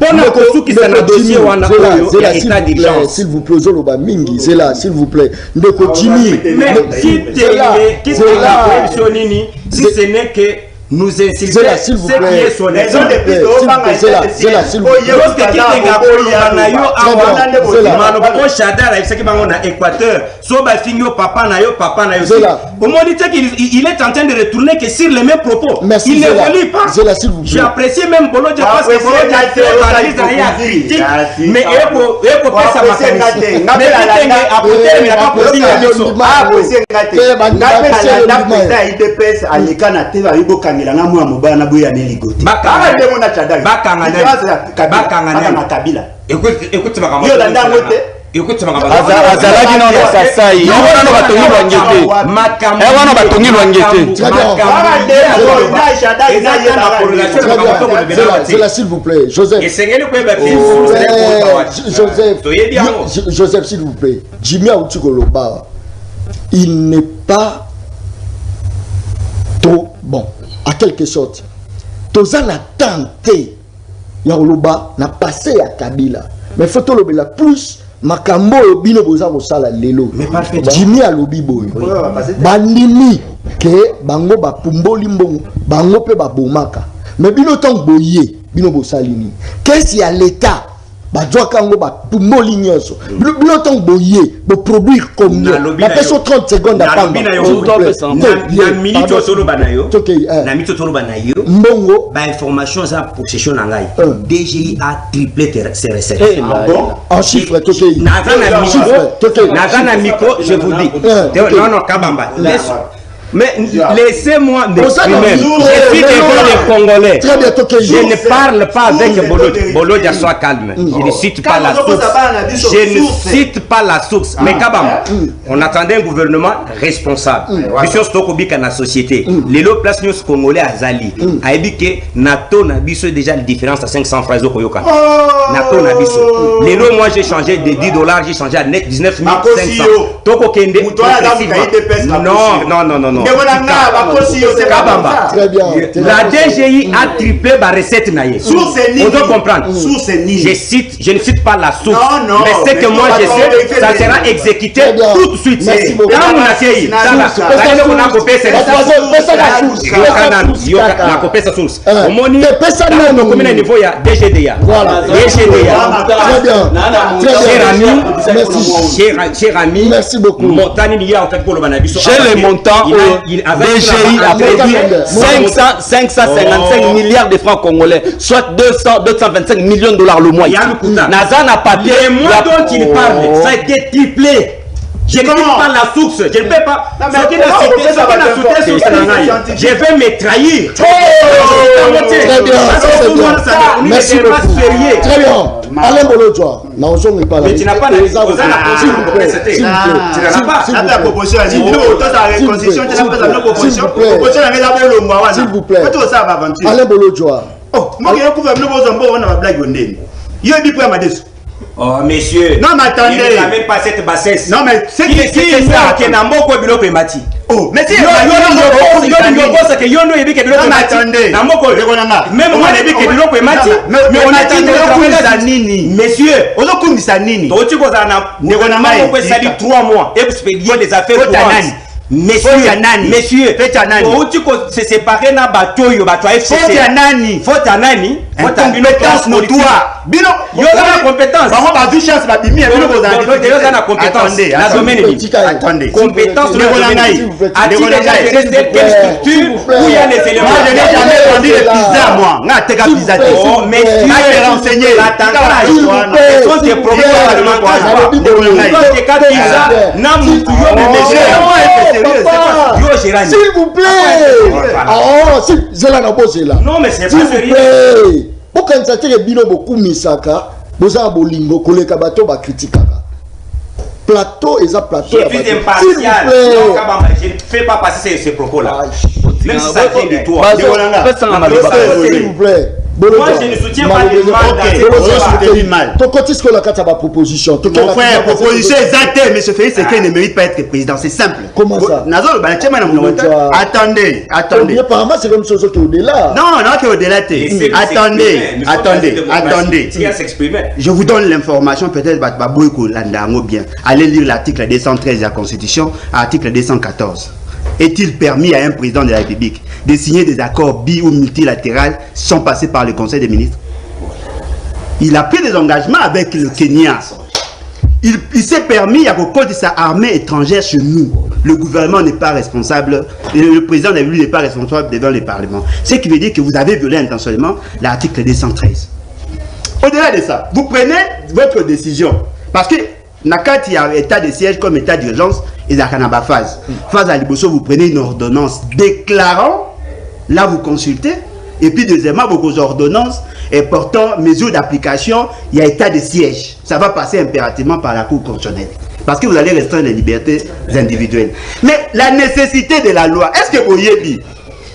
S'il vous plaît, Zoloba Mingi, c'est là, s'il vous plaît. Ndeko Jimmy. Si ce n'est que nous insulter, s'il vous plaît. il est en train de retourner que sur les mêmes propos. Merci, il ne relie pas. J'apprécie même Bolodja parce que Bolodja critique, mais Kangela mwa mobana na boya neligote. Bakanga ndemo na chadali. Bakanga Kabila. Écoute ma camarade. Yo landa ngote. Écoute ma camarade. Azalaki non sasai. Yo wana batongi lwangete. Wana batongi lwangete. C'est là s'il vous plaît. Joseph. Joseph s'il vous plaît. Jimmy Aoutikoloba. Il n'est pas trop bon, à quelque sorte. Tozan a tenté, Yaoloba n'a passé à Kabila. Mais faut que le plus, Makambo bino boza bosala lelo. Jimmy a lobi boy. Bandini ke bango ba pumboli mbongo, bango pe ba bomaka. Mais bino tong boye, bino bosalini. Qu'est-ce qu'il y a l'État? Kango ba pumboli nyonso. Bino tong boye, bo produire combien? La personne 30 secondes à pamba. Na minute solo banayo. Na minute solo banayo. Mbongo ba information za possession na ngai. DGI a triplé ses recettes. En chiffre Nazana micro, je vous dis. Non, Kabamba. Mais laissez-moi m'exprimer. Je suis des Congolais. Je ne parle pas avec Bolodja, sois calme. Je ne cite pas la source. Je ne cite pas la source. Mais Kabamba, on attendait un gouvernement responsable. Mission Stokobika na société. Les lots place nous Congolais à Zali. A dit que NATO n'a biso déjà la différence à 500 francs Koyoka. NATO n'a biso. Les lots moi j'ai changé de $10, j'ai changé à net 19 500. Toko Kende. Non. non. Très bien. La DGI a triplé ma recette naïe. Source On doit comprendre. Je ne cite pas la source. Mais c'est que moi je sais, ça sera exécuté tout de suite. Merci beaucoup. Quand on a fait ça, on a coupé cette source. Combien de niveau il y a DGDA? Voilà. DGDA. Très bien. Cher ami, merci beaucoup. J'ai les montants où DGI a produit 555 milliards de francs congolais, soit 225 millions de dollars le mois. Nazan a papier. Les mois dont il parle, ça a été triplé. Je ne dis pas la source, je ne peux pas. Je vais me trahir. Très bien, merci beaucoup. Très bien. Alain Bolodjoa, mais tu n'as pas s'il vous plaît. Alain Bolodjoa. Oh, messieurs. Non, mais attendez. Il n'a même pas cette bassesse. Non, mais c'est qui est ça qui n'a pas de biloko mati. Oh, mais c'est Messieurs, c'est séparé na bateau yo bateau FCC. Faute ya nani? Incompétence notoire. Bino, yo na compétence. Ba ba du chance ba bimi bino ko za. Yo na compétence. Na domaine ni. Attendez. Compétence na domaine. A-t-il déjà géré quelle structure où il y a les éléments? Moi je n'ai jamais vendu les pizzas moi. Na teka pizza. Oh, messieurs, renseigner l'attaquage. Ce sont des problèmes parlementaires. Des cas pizza na mutu yo messieurs. S'il vous plaît. Non, mais c'est pas sérieux. Pourquoi ça tire bino beaucoup misaka, boza bolingo koleka bato ba criticaka. Plateau et ça plateau. Je suis impartial. Je ne fais pas passer ces propos-là. Même si ça vient de toi. S'il vous plaît. Moi, je ne soutiens pas les mal. Ton côté, ce qu'on a quand proposition. Mon frère, proposition exacte, mais ce fait, c'est qu'il ne mérite pas d'être président. C'est simple. Comment ça? Attendez. Apparemment, c'est comme chose qui est au-delà. Non, qui est au-delà. Attendez. Je vous donne l'information, peut-être, bien. Allez lire l'article 213 de la Constitution, article 214. Est-il permis à un président de la République de signer des accords bi- ou multilatéraux sans passer par le Conseil des ministres? Il a pris des engagements avec le Kenya. Il s'est permis à cause de sa armée étrangère chez nous. Le gouvernement n'est pas responsable, le président de la République n'est pas responsable devant le Parlement. Ce qui veut dire que vous avez violé intentionnellement l'article 213. Au-delà de ça, vous prenez votre décision. Parce que quand il y a état de siège comme état d'urgence, il y a une phase. Phase à Liboso, vous prenez une ordonnance déclarant, là vous consultez, et puis deuxièmement, vos ordonnances et portant mesures d'application, il y a état de siège. Ça va passer impérativement par la Cour constitutionnelle. Parce que vous allez restreindre les libertés individuelles. Mais la nécessité de la loi, est-ce que vous y êtes dit?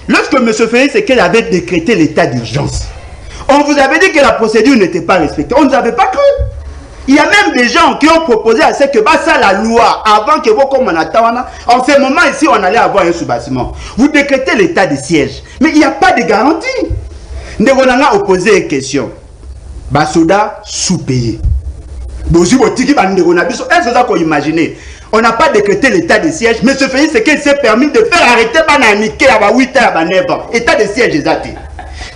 Lorsque M. Félix Sekedi avait décrété l'état d'urgence, on vous avait dit que la procédure n'était pas respectée. On ne nous avait pas cru. Il y a même des gens qui ont proposé à ce que ça la loi avant que vous comme en ce moment ici on allait avoir un sous-bâtiment. Vous décrétez l'état de siège, mais il n'y a pas de garantie. Nous avons opposé une question. Basoda sous-payé. Est-ce que vous imaginez? On n'a pas décrété l'état de siège, mais ce fait c'est qu'il s'est permis de faire arrêter Banamike à 8 ans à 9 ans. État de siège exact.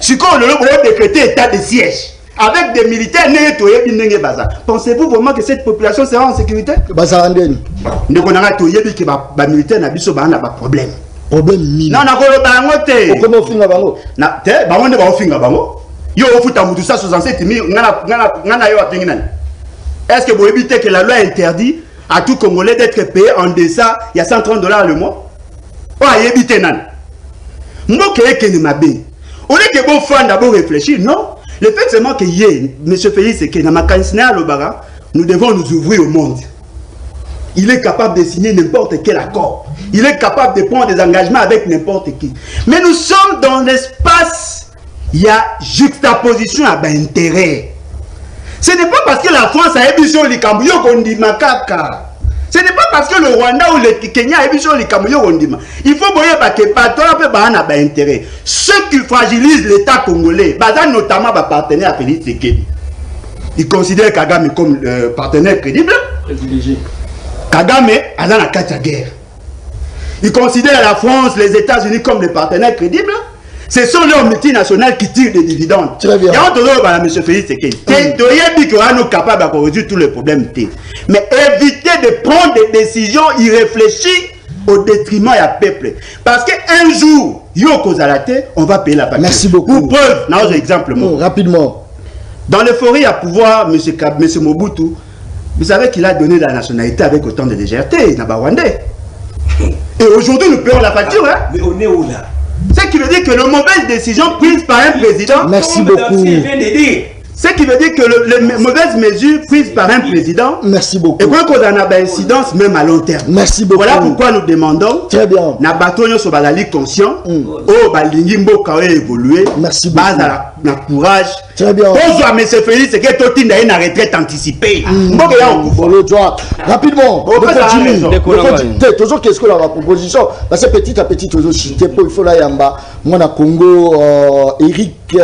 Si on a décrété état de siège avec des militaires, pensez-vous vraiment que cette population sera en sécurité? Nous avons dit que les militaires n'ont pas de problème. Problème mini. Non, on a est-ce que vous évitez que la loi interdit à tout Congolais d'être payé en deçà, il y a $130 le mois? On a évité nan. Moi qui est on est que bon fan d'abord réfléchir, non? Le fait seulement que M. Félix Sekedi nous devons nous ouvrir au monde. Il est capable de signer n'importe quel accord. Il est capable de prendre des engagements avec n'importe qui. Mais nous sommes dans l'espace, il y a juxtaposition à intérêt. Ce n'est pas parce que la France a émission les Cambouillons qu'on dit macaca. Ce n'est pas parce que le Rwanda ou le Kenya et les Cameroun ondima. Il faut voir que patron peut pas avoir intérêt. Ceux qui fragilisent l'État congolais, notamment les partenaires Félix Tshisekedi. Ils considèrent Kagame comme partenaire crédible. Kagame a dans la guerre. Ils considèrent la France, les États-Unis comme des partenaires crédibles. Ce sont leurs multinationales qui tirent des dividendes. Très bien. Et on te dit, M. Félix Tshisekedi, tu es capable de résoudre tous les problèmes. Mais éviter de prendre des décisions irréfléchies au détriment du peuple. Parce qu'un jour, on va payer la facture. Merci beaucoup. Pour preuve, dans exemple. Rapidement. Dans l'euphorie à pouvoir, M. Mobutu, vous savez qu'il a donné la nationalité avec autant de légèreté, Rwandais. Et aujourd'hui, nous payons la facture. Hein? Mais on est où là? Ce qui veut dire que les mauvaises décisions prises par un président... Merci beaucoup. Ce qui veut dire que les mauvaises mesures prises par un président... Merci beaucoup. Et qu'on a une incidence même à long terme. Merci beaucoup. Voilà pourquoi nous demandons... Très bien. Na batonyo so bazali conscient. Oh, balingi mboka oyo évoluer. Merci beaucoup. Na courage. Très bien. Bonjour à M. Félix, c'est que tout le monde a une retraite anticipée. Rapidement. Toujours qu'est-ce que la proposition? Parce que petit à petit, toujours cité pour il faut la yamba. Moi, na Congo, Eric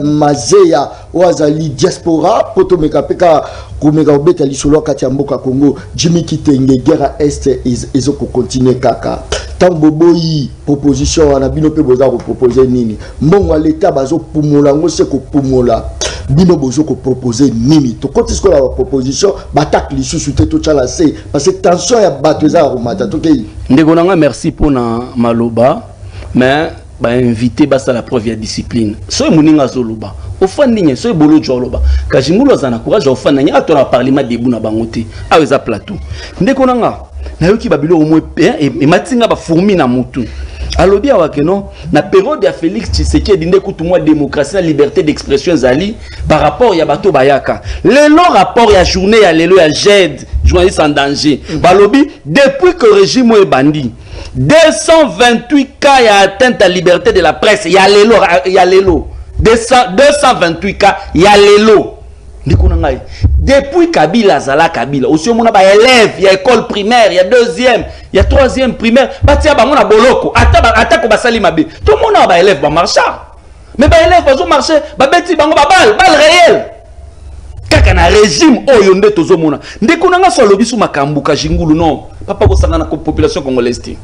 Mazeya, Oazali diaspora, poto mekapeka, kumeka obeta lisolo kati ya mboka Congo, Jimmy Kitenge, guerre est ezoko continuer kaka. Tant boboyi proposition na bino pe boza ko proposer nini? Mbongo à l'état bazo pumola ngose ko pumola. Bino bozo ko proposer nini? To kotis ko la proposition batak lisusu te to chala se parce que tension ya bateza ko mata to kei. Ndeko nanga merci pour na maloba mais ba invité basa la preuve ya discipline. So muninga zoloba. Ofandinye so bolo joloba. Kajimulu azana courage ofandanya atora parlement debu na bangote. Aweza plateau. Ndeko nanga na yoki babilo au moins et matinga ba fourmi na mutu. Alobi awakeno na période ya Félix Tshisekedi ndeko tout moi démocratie la liberté d'expression zali par rapport ya bato bayaka. Le long rapport ya journée ya lelo ya JED journaliste en danger. Balobi depuis que le régime est bandit 228 cas y a atteinte à la liberté de la presse. Y a l'élo. 228 cas, y a l'élo. Depuis Kabila, Zala Kabila, aussi on a des élèves, il y a école primaire, il y a deuxième, il y a troisième primaire. Batia ba mona boloko, attaque ba sali mabe. Tout le monde a des élèves ba marcher. Mais ba élèves ba marcher, ba beti bango ba balle réelle. Kaka na régime oyo nde tozo mona. Ndeko nanga so lobi su makambuka jingulu non. Papa ko sanga na population congolaise.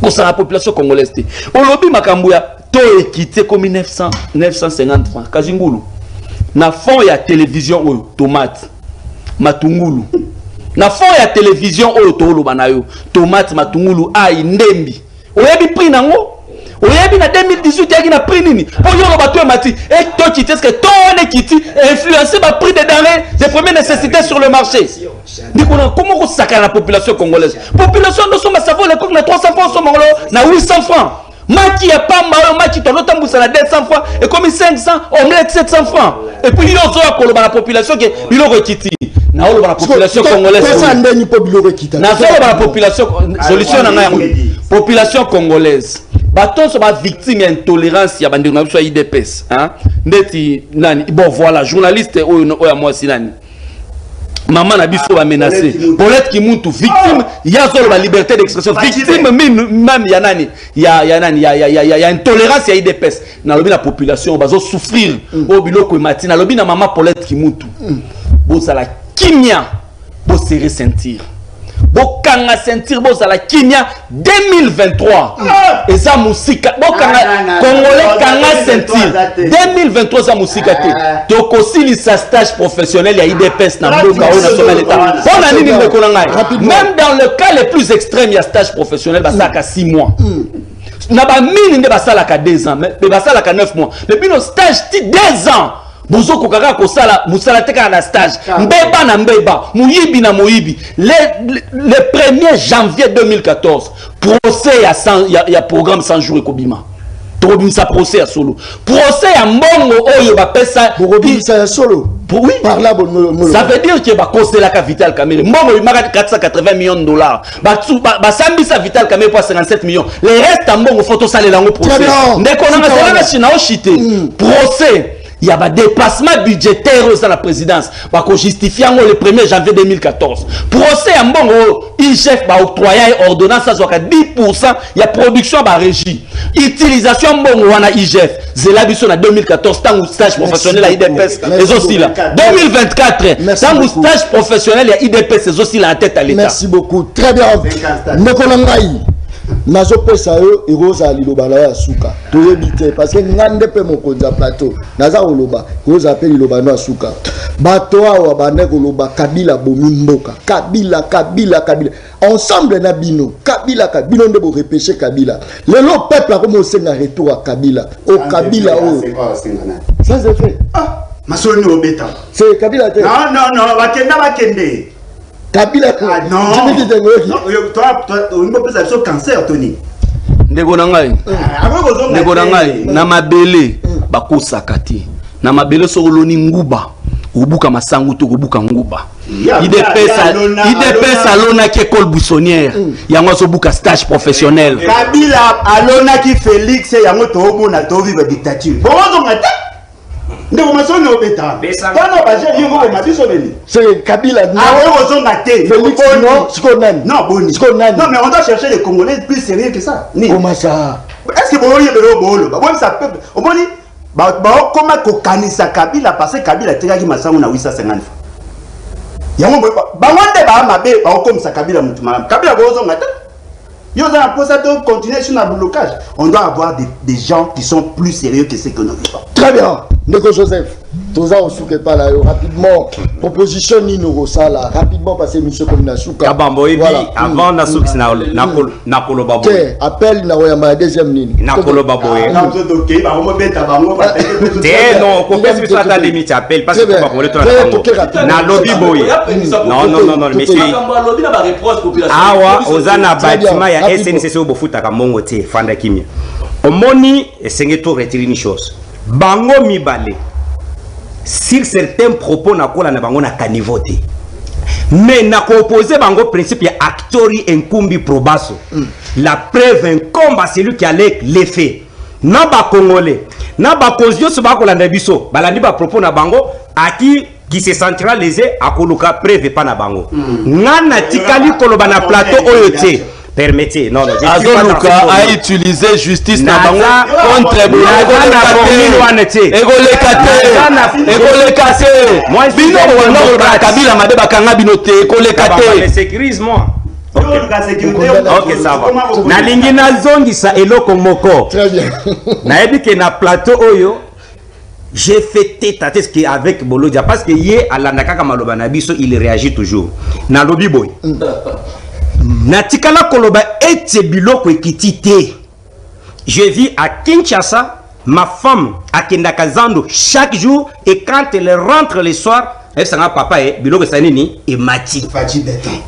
Ko sanga population congolaise. O lobi makambuya to équité comme 950 francs. Kajingulu. Na fond ya télévision oyo tomate matungulu. Na fond ya télévision oyo tolo banayo tomate matungulu ai ndembi. Oyebi prix nango? Oyebi na 2018 yaki na prix nini? Po yoro bato mati et to kiti est-ce que to on kiti influencer ba prix des denrées de première nécessité sur le marché. Ndikona comment ko saka la population congolaise? Population no soma savo le coq na 300 francs soma na 800 francs. Maki ya pamba maki to lotambusa na 200 francs et comme 500 omelette 700 francs. Et puis il y a la population qui est kiti. Na olo la population congolaise. Na solo la population solution na population congolaise. Baton sont victimes d'intolérance ya bandi na biso IDPS, hein? Ndeti nani bon voilà journaliste oya moi sinani. Maman na biso ba menacé. Paulette Kimuntu victime ya solo la liberté d'expression victime même ya nani ya intolérance ya IDPS. Na lobi la population bazo souffrir au biloko matina lobi na maman Paulette Kimuntu. Bo sala kimia bo se ressentir. Bokanga sentir bozala kimia 2023 eza musika bokanga congolais kanga sentir 2023 za musika te tokosili sa stage professionnel ya IDPS na mboka o na sommet l'état bona nini ndeko na ngai même dans le cas les plus extrêmes ya stage professionnel basaka 6 mois na ba mini nde basalaka 2 ans mais basalaka 9 mois mais bino stage ti 2 ans Bozo kokaka kosala musala teka na stage mbeba na mbeba muyibi na muyibi le 1er janvier 2014 procès ya programme 100 jours ekobima tobimisa procès ya solo procès ya mbongo oyo ba pesa bobimisa ya solo oui par là ça veut dire que ba considérer la Vital Kamerhe mbongo imaka 480 millions de dollars ba sambisa Vital Kamerhe pour 57 millions les restes mbongo photo saler lango procès ndeko na sala na china o chité procès il y a un dépassement budgétaire à la présidence. Bah, qu'on justifie le 1er janvier 2014. Procès à bon, IGF va octroyer ordonnance à 10%. Il y a production à régie. Utilisation bon, on a IGF. Zélabition en 2014, tant que stage professionnel à IDPS, les aussi là. 2024, tant que stage professionnel à IDPS, les aussi là, à tête à l'État. Merci beaucoup. Très bien. Ndekonangai. Nazo pesa yo eroza liloba la ya suka. Toyebite parce que ngande pe mokonza plateau. Naza oloba, eroza pe liloba no suka. Bato awa bande koloba Kabila bomimboka. Kabila. Ensemble na bino, Kabila nde bo repêcher Kabila. Le peuple a commencé à retour à Kabila. Au Kabila o. Ça c'est fait. Ah, masoni obeta. C'est Kabila. Non, bakende. Kabila non, toi, on peut penser sur cancer, Tony. Ndegonangai. Ndegonangai. Na mabele bakosakati. Na mabele soloni nguba. Ubuka masangu to ubuka nguba. IDPS alona qui école buissonnière. Yango so buka stage professionnel. Kabila alona qui Félix yango to omona to vivre dictature. Bon on ngata. Ndeko masoni obeta. Kana baje yingo ko matiso beli. C'est Kabila. Ah on ngate. Félix non, Skonan. Non, boni. Skonan. Non mais on doit chercher les Congolais plus sérieux que ça. Comment ça? Est-ce que bolo yebelo bolo? Bon ça peut. On boni comment kokanisa Kabila parce que Kabila tekaki masango na 850. Yango bangonde ba mabe ba comme ça Kabila mutu malam. Kabila bozo ngata. Yo za pour ça de continuer sur le blocage. On doit avoir des gens qui sont plus sérieux que ceux que nous vivons. Très bien. Ndeko Joseph, toza osuke pas là rapidement proposition ni no sala rapidement passer monsieur comme na suka. Kabambo ebi avant na suki na koloba boy. Appel na oyamba deuxième nini. Na koloba boy. Na zo doké ba mo beta ba mo ba. Non, ko pesi biso ata limite appel parce que ba ko le to na lobby boy. Non, monsieur. Awa ozana bâtiment ya SNCC au bofuta ka mongo te fanda kimia. Omoni esengeto retirer une chose. Bango mibale sur certains propos na kola na bango na kanivote mais na ko opposer bango principe ya actori enkumbi probaso la preuve incombe à celui qui a les faits na ba congolais na ba kozio so ba kolanda biso balandi ba propos na bango aki qui se sentira lésé akoluka preuve pa na bango ngana tikali koloba na plateau oyote. Permettez, non, Azonuka a utilisé justice na bango contre Kabila made bakanga binote mais sécurise-moi. Ok, ça va. Na lingi na zongisa eloko moko. Très bien. Na ebike na plateau oyo j'ai fait tête à tête avec Bolodia parce que hier à la nakaka maloba na biso il réagit toujours. Na lobby boy. Natikala koloba ete biloko ekitite. Je vis à Kinshasa, ma femme à Kendakazando chaque jour et quand elle rentre le soir, elle s'en a papa et biloko sanini et mati.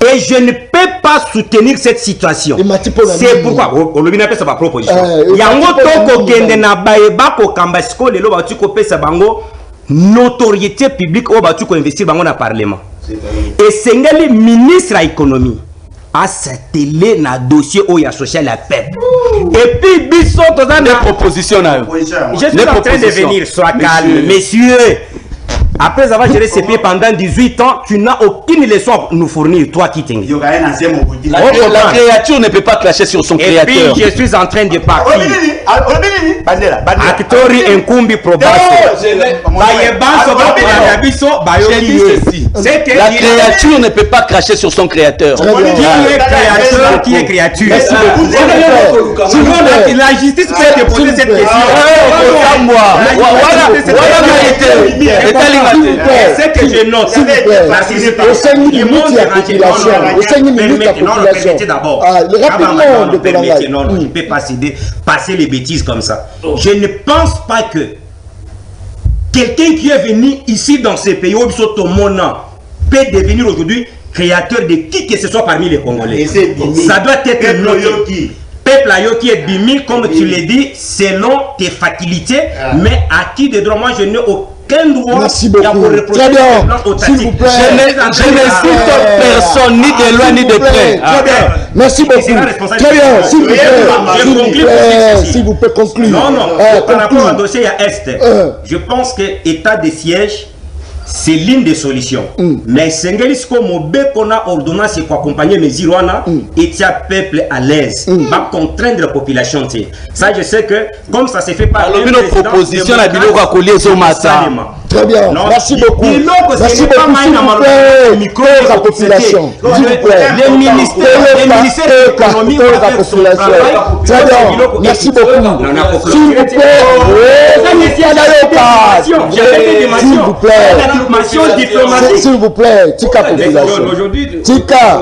Et je ne peux pas soutenir cette situation. C'est pourquoi on le pas sa proposition. Yango toko kende na baeba ko kambasko lelo ba tu ko pesa bango notoriété publique o ba tu ko investir bango na parlement. Et sengeli ministre à économie à s'atteler na dossier où il y a social à peuple. Et puis, biso, des propositions. Je suis en train de venir, sois calme, messieurs. Après avoir géré ces pays pendant 18 ans, tu n'as aucune leçon à nous fournir, toi qui t'es. La créature ne peut pas clasher sur son créateur. Et puis, je suis en train de partir. Actori enkumbi probaso. La créature ne peut pas cracher sur son créateur. Qui est créature? La justice peut te poser cette question. C'est que je note. Non, je ne peux pas passer les bêtises comme ça. Je ne pense pas que quelqu'un qui est venu ici dans ces pays où peut devenir aujourd'hui créateur de qui que ce soit parmi les Congolais. Ça doit être noté. Peuple ayo qui est bimi, comme tu l'as dit, selon tes facultés, mais à qui de droit, moi je n'ai aucun aucun droit Merci beaucoup. pour reprocher Très bien. le plan S'il vous authentique. plaît. Je n'insulte personne, ni de loin ni de près. Très bien. Merci beaucoup. sera responsable. Très bien. S'il vous plaît. Je S'il vous conclue plaît. aussi. S'il vous plaît, conclue. Non, non. Par rapport au dossier à Est, Je pense que état de siège, c'est l'une des solutions. Mais Sengelis comme on a ordonnance pour accompagner mes Iroana et tient peuple à l'aise. Va contraindre la population. Ça, je sais que comme ça se fait par une proposition à Biloko à coller sur Massa. Très bien. Non, Merci beaucoup. Merci beaucoup. S'il vous plaît. Micro La population. S'il vous plaît. Les ministères de l'économie la population. Très bien. Merci beaucoup. S'il vous plaît. S'il vous plaît. S'il vous plaît. Tika population. Tika.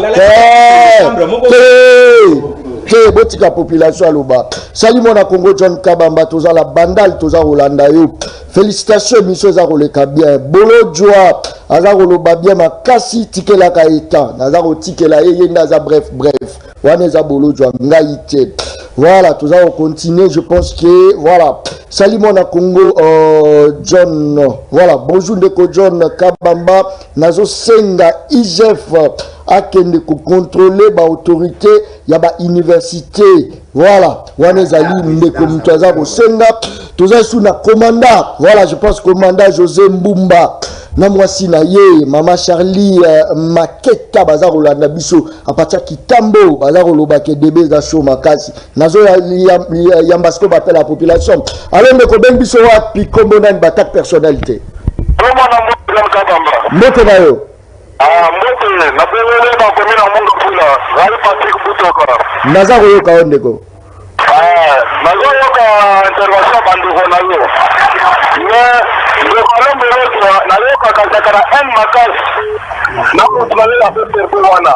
Botika population à l'Oba. Salut mon Congo John Kabamba, toza la bandal, toza Rolanda yo. Félicitations, monsieur Zaroleka bien. Bolo Joa, Azaroloba bien, ma kasi tike la kaeta. Nazaro tike la naza bref. Waneza Bolo Joa, ngaïté. Voilà, toza on continue, je pense que, voilà. Salut mon Congo John. Voilà, bonjour Ndeko John Kabamba. Nazo Senga IGF. Akende ko contrôler ba autorité ya ba université voilà wanezali ndeko mutaza ko senga toza sous na commandant voilà je pense commandant José Mbumba na mwasi na ye mama Charlie Maketa baza kolanda biso a partir kitambo baza koloba ke debe za show makasi nazo ya mbasko bappelle la population alors ndeko ben biso wapi kombo na batak personnalité mbote na yo Mbote, na pengele na komina mungu pula, gali Patrick Butoka. Naza koyoka ondeko. Naza yoka intervention banduko na yo. Ndeko alembe yoka, na yoka kazakara en makas. Na kutunale la pepe wana.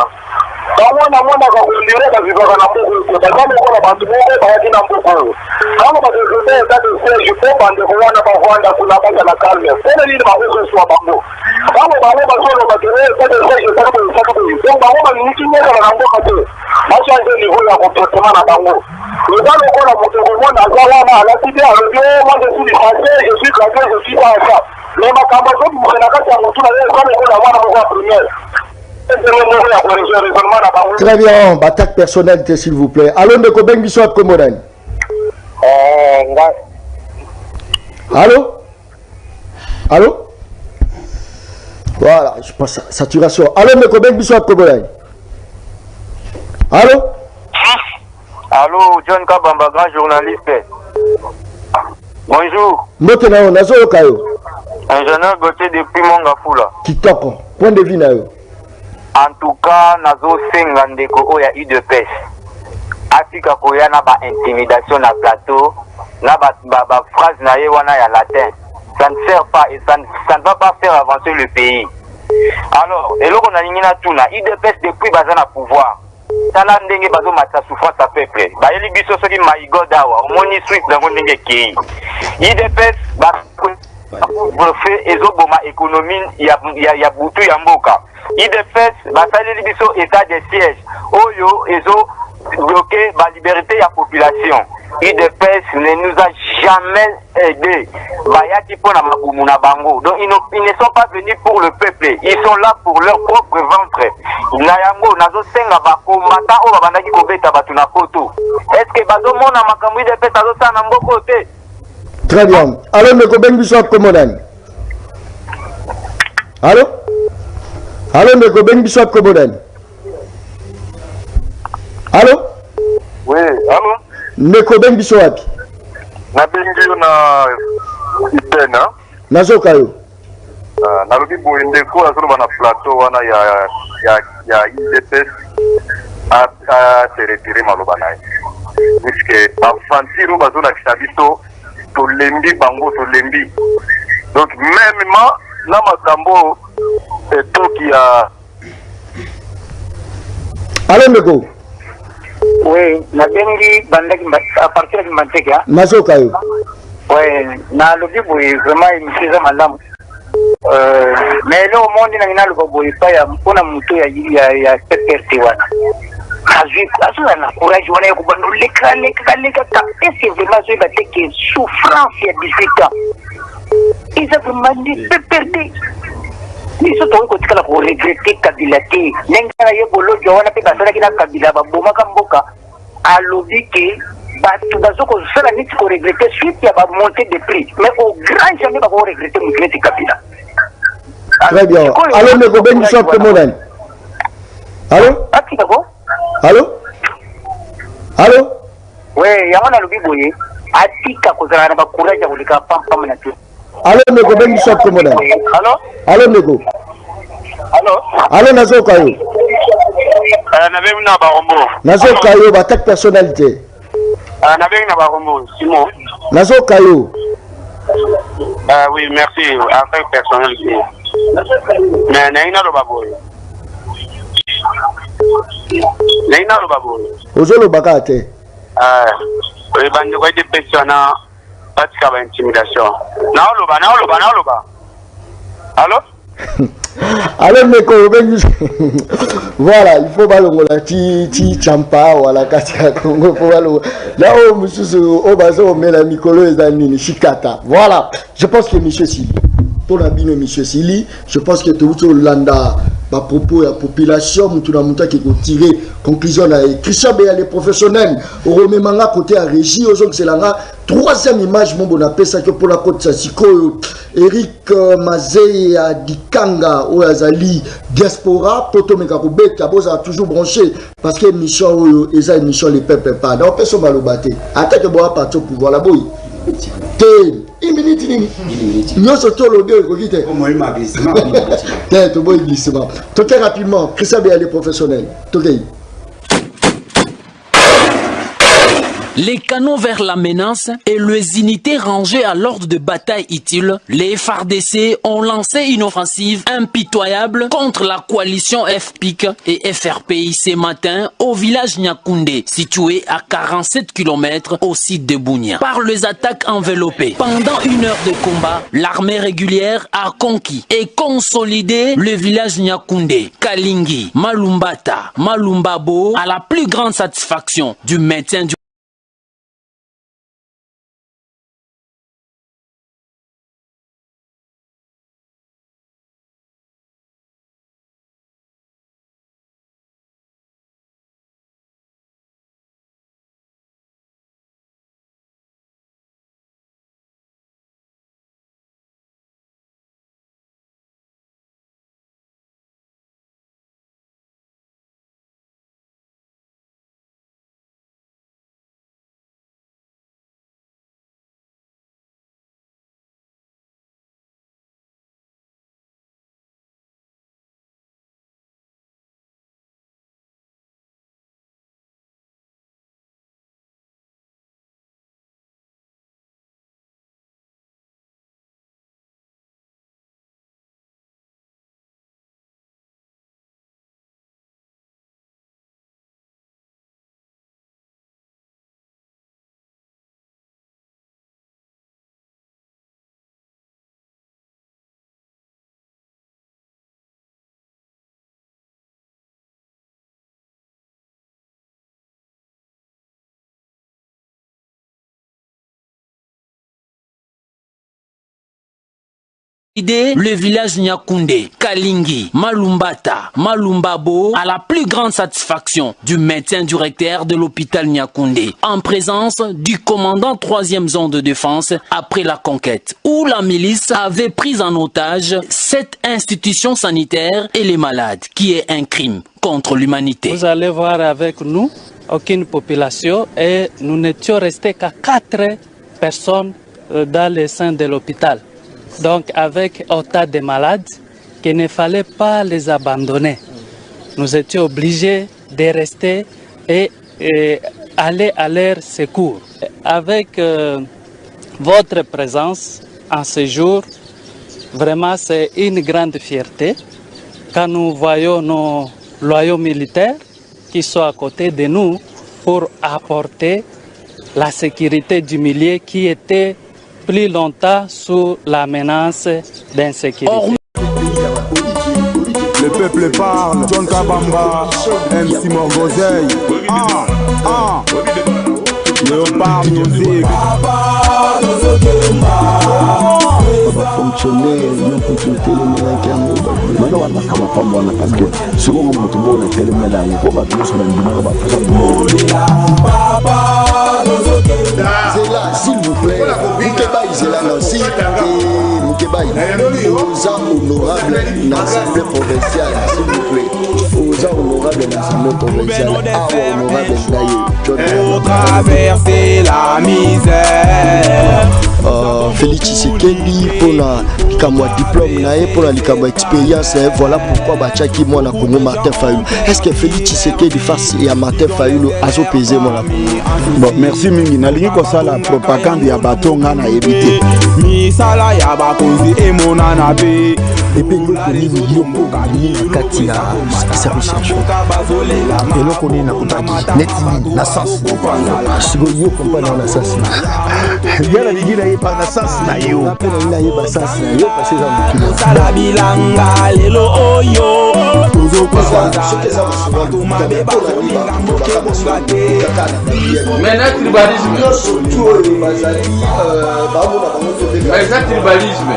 Kawana mwana kakundire kazibaka na mungu. Kazame kuna bantu mungu bawaki na mungu. Kama basekete tatu seji po bandeko wana bahwanda kuna baka na kalme. Kone nini mahuku suwa bangu. Kama bangu basolo bakere tatu seji sakabu. Donc bangu maniki nyeka na mboka te. Masha nje ni huya kupotema na bangu. Nidalo kona mutoko mwana azawana alaside alobyo mwanze sili kase, je suis kase, je suis pas ça. Mais ma kamba zobi mkhenakati ya mutuna leo kama kuna mwana mwa première. Très bien, batak personnalité s'il vous plaît. Allô Ndeko Ben Biso Komodani. Allô? Allô? Voilà, je pense saturation. Allô Ndeko Ben Biso Komodani. Allô? Allô, John Kabamba, grand journaliste. Bonjour. Motena Nazo Kayo. Ingénieur Gauthier depuis Mongafula. Kitoko. Point de vue Nayo. En tout cas, nazo senga ndeko oya UDPS. Atika koya na ba intimidation na plateau, na ba phrase na ye wana ya latin. Ça ne sert pas et ça ne va pas faire avancer le pays. Alors, eloko na lingina tuna UDPS depuis bazana pouvoir. Tala ndenge bazo matsa souffrance à peuple. Ba yeli biso soki maigodawa, omoni Swift dango ndenge kei. UDPS ba fait ezoboma économie ya butu ya mboka. IDFS basaleli biso état de siège oyo ezo bloqué la liberté de la population. IDFS ne nous a jamais aidés. Bayaki pona mabumu na bango. Donc ils ne sont pas venus pour le peuple, ils sont là pour leur propre ventre. Na yango nazo senga ba combattant o babandaki kobeta batu na poto. Est-ce que bazo mona makambo IDFS azo sa na mboko te? Très bien. Alors Ndeko Ben Biso Komodani. Allô? Allô Ndeko Ben Biso Komodani. Allô? Oui, allô? Ndeko Ben Biso wapi? Na bengi na Itena. Nazoka yo. Na lobi boye ndeko azoloba na plateau wana ya IDPS a se retirer maloba na ye. Puisque bavantiro bazolakisa biso tolembi bango tolembi. Donc même na makambo etoki ya. Allô Ndeko? Oui, na bengi bandaki à partir de Manteka. Nazoka yo. Oui, na lobi boye vraiment imisiza malamu. Mais là au monde na le boye pa ya mpona muto ya perti wana. Azuna na courage wana ya kubando leka ta. Et c'est vraiment ça que souffrance ya 18 ans. Ils ont vraiment dit, perdu. Ils sont tous là pour regretter Kabila. N'engana yebolo jowana pe basala kina Kabila baboma kamboka. A lobby que tout bazo ko sala nit ko regretter suite ya ba montée de prix. Mais au grand jamais ba ko regretter montée Kabila. Très bien. Allô Nego Ben Shop Modan. Allô? Allô? Allô? Oui, yamana lobby boye. Atika ko zala na ba courage ko lika pam pam na tu. Allô Nego Ben Shop Modan. Allô? Allô Nego. Allô? Allô Nazo Kayo. Navegna Barombo. Nazo Kayo, attaque personnalité. Navegna Barombo, Simon. Nazo Kayo. Oui, merci. Attaque personnalité. Mais Naina Lobaboy. Naina Lobaboy. Ozolo Bakate. Oui, bande quoi de pensionnat, pas de intimidation. Naoloba. Allô? Alors Neko Ben voilà, il faut balongola ti champa wala katika Congo faut balongo. Là où mususu au bazo met la mikolo ezanini shikata. Voilà, je pense que monsieur Sili pour la bino monsieur Sili, je pense que tout landa ba propos la population tout la monta qui ko tirer conclusion là Christian Béa les professionnels au rememanga côté à régie aux autres c'est là troisième image mon bon appel ça que pour la côte Sasiko Eric Mazé à Dikanga ou Azali diaspora Potomeka Kobeka boza toujours branché parce que mission eza mission les peuples pas donc personne va le battre attaque boa parti au pouvoir la boy une minute nous sommes le bien écoutez tête boy glissement toquez rapidement Christian Béa les professionnels toquez. Les canons vers la menace et les unités rangées à l'ordre de bataille utile, les FARDC ont lancé une offensive impitoyable contre la coalition FPIC et FRPI ce matin au village Nyakoundé, situé à 47 km au site de Bounia. Par les attaques enveloppées, pendant une heure de combat, l'armée régulière a conquis et consolidé le village Nyakoundé, Kalingi, Malumbata, Malumbabo, à la plus grande satisfaction du maintien du le village Nyakoundé, Kalingi, Malumbata, Malumbabo à la plus grande satisfaction du maintien du recteur de l'hôpital Nyakoundé en présence du commandant 3e zone de défense après la conquête où la milice avait pris en otage cette institution sanitaire et les malades qui est un crime contre l'humanité. Vous allez voir avec nous aucune population et nous n'étions restés qu'à 4 personnes dans le sein de l'hôpital. Donc avec autant de malades qu'il ne fallait pas les abandonner. Nous étions obligés de rester et aller à leur secours. Avec votre présence en ce jour, vraiment c'est une grande fierté quand nous voyons nos loyaux militaires qui sont à côté de nous pour apporter la sécurité du milieu qui était plus longtemps sous la menace d'insécurité. Le peuple parle, John Kabamba, MC Morgozeil. Léopard Music. ba fonctionnaire yo pour te le mec en maintenant on va pas prendre parce que selon mon tout bon est tellement là il faut pas que ça va c'est là s'il vous plaît Moukeba Isela Nancy et Moukeba aux honorables dans l'Assemblée provinciale s'il vous plaît aux honorables dans l'Assemblée provinciale honorable pour traverser la misère. Félix Tshisekedi pour la diplôme pour la expérience voilà pourquoi Bachaki moi na Congo Martin Fayulu. Est-ce que Félix Tshisekedi face à Martin Fayulu a pesé moi la bon merci mingi na ligne ko ça la propagande ya batonga na éviter misala ya bakonzi emona na be et puis nous connaissons kati ya service et nous connaissons na kutaki netini na sens sigo yo comprendre na sens ya la ligina yi pa na sens na yo na yi ba sens na yo parce que ça sala bilanga lelo oyo tuzo ko ça mais na tribalisme tribalisme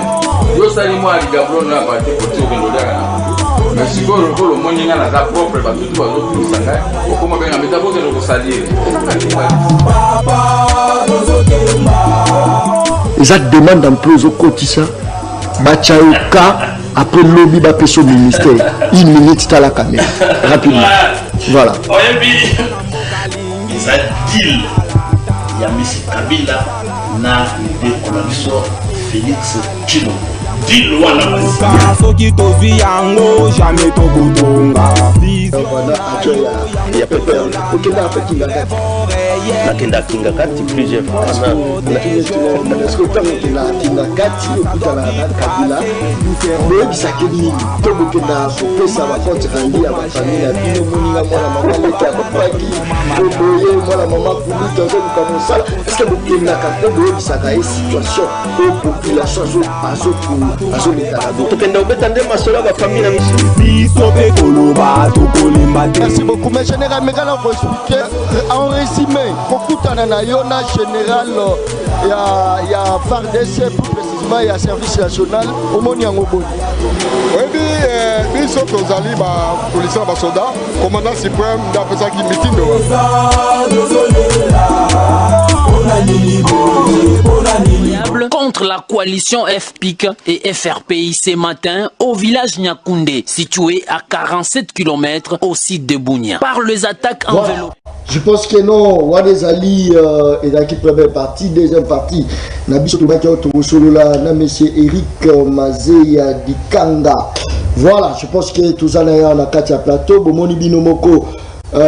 yo sali moi ligabro na parti côté okendolaka mais sikoyo lokolo moninga na za propre batutu bazokulisanga okoma benga meta bokende kosalire ça demande en plus au quotidien Bachaoka après lobby bapeso ministère 1 minute à la caméra rapidement voilà ça deal ya Messi Kabila na de Colombie Félix Tshilombo deal wana soki tozwi yango jamais tokotonga ya pepe okenda apekinga nakenda kinga kati plusieurs fois est-ce que tu as kinga kati okutana na Kabila boyebisaki nini to bokenda kopesa bakonte randi ya bafamille ya bino moninga mwana mama leki ya bapaki boye mwana mama kulita ozoluka mosala est-ce que bokendaka te boyebisaka ye situation oyo population azolekaka tokenda obeta nde masolo ya bafamille na biso mpe koloba tokolemba te. Merci beaucoup mais général mekana koexplike en résumé kokutana na yo na général ya FARDC plus précisément ya service national omoni yango boni oyebi biso tozali bapolisi na basoda commandant suprême nde apesaki mitindo contre la coalition FPIC et FRPI ce matin au village Nyakoundé, situé à 47 km au site de Bunia. Par les attaques enveloppées. Je pense que non, Wadezali est dans la première partie, deuxième partie. Nabiso Tobaki Otobosolola, na monsieur Eric Mazeya Dikanga. Voilà, je pense que tout ça n'a na Katia Plateau, Bomoni Binomoko.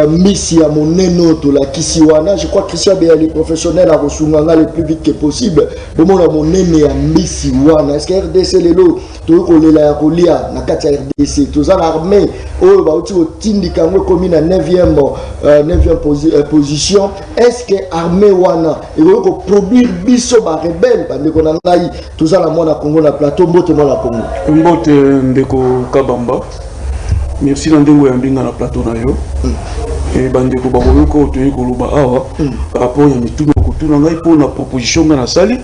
Missi à mon nénoto la Kisiwana, je crois que Christian Béa les professionnels à Rosunganga le plus vite que possible. Bon, mon néné à Missi Wana, est-ce que RDC les lots, tout le la Rolia, na Katia RDC, tout ça l'armée, oh, bah, au Tindi Kango commune à 9e position. Est-ce que armée Wana, et vous produire biso ba rebelle, bah, de Konangaï, tout ça la mona Congo la plateau, mbote moi la Congo. Mbote Ndeko Kabamba. Merci d'endroit où on a la plateau na yo et bandeko bakoyo ko toyi ko loba awa par rapport ya mituna ko tuna ngai pour la proposition na sali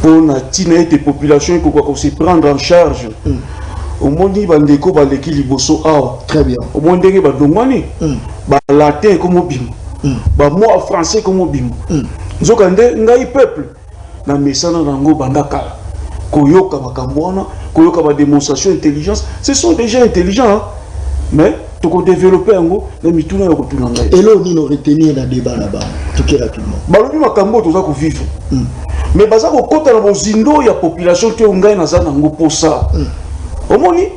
pour na tina ete population ko se prendre en charge au monde bandeko ba leki liboso awa très bien au monde ndenge ba dongwani ba latin comme bimo ba moi français comme bimo nzoka nde ngai peuple na mesana nango bandaka koyoka bakambwana koyoka ba démonstration intelligence ce sont des gens intelligents hein? Mais tu peux développer un go les mituna ya kotuna ngai et là on y retenir la débat là-bas tout est rapidement balobi makambo toza ko vivre mais baza ko kota na bozindo ya population ke ngai na zana ngo posa omoni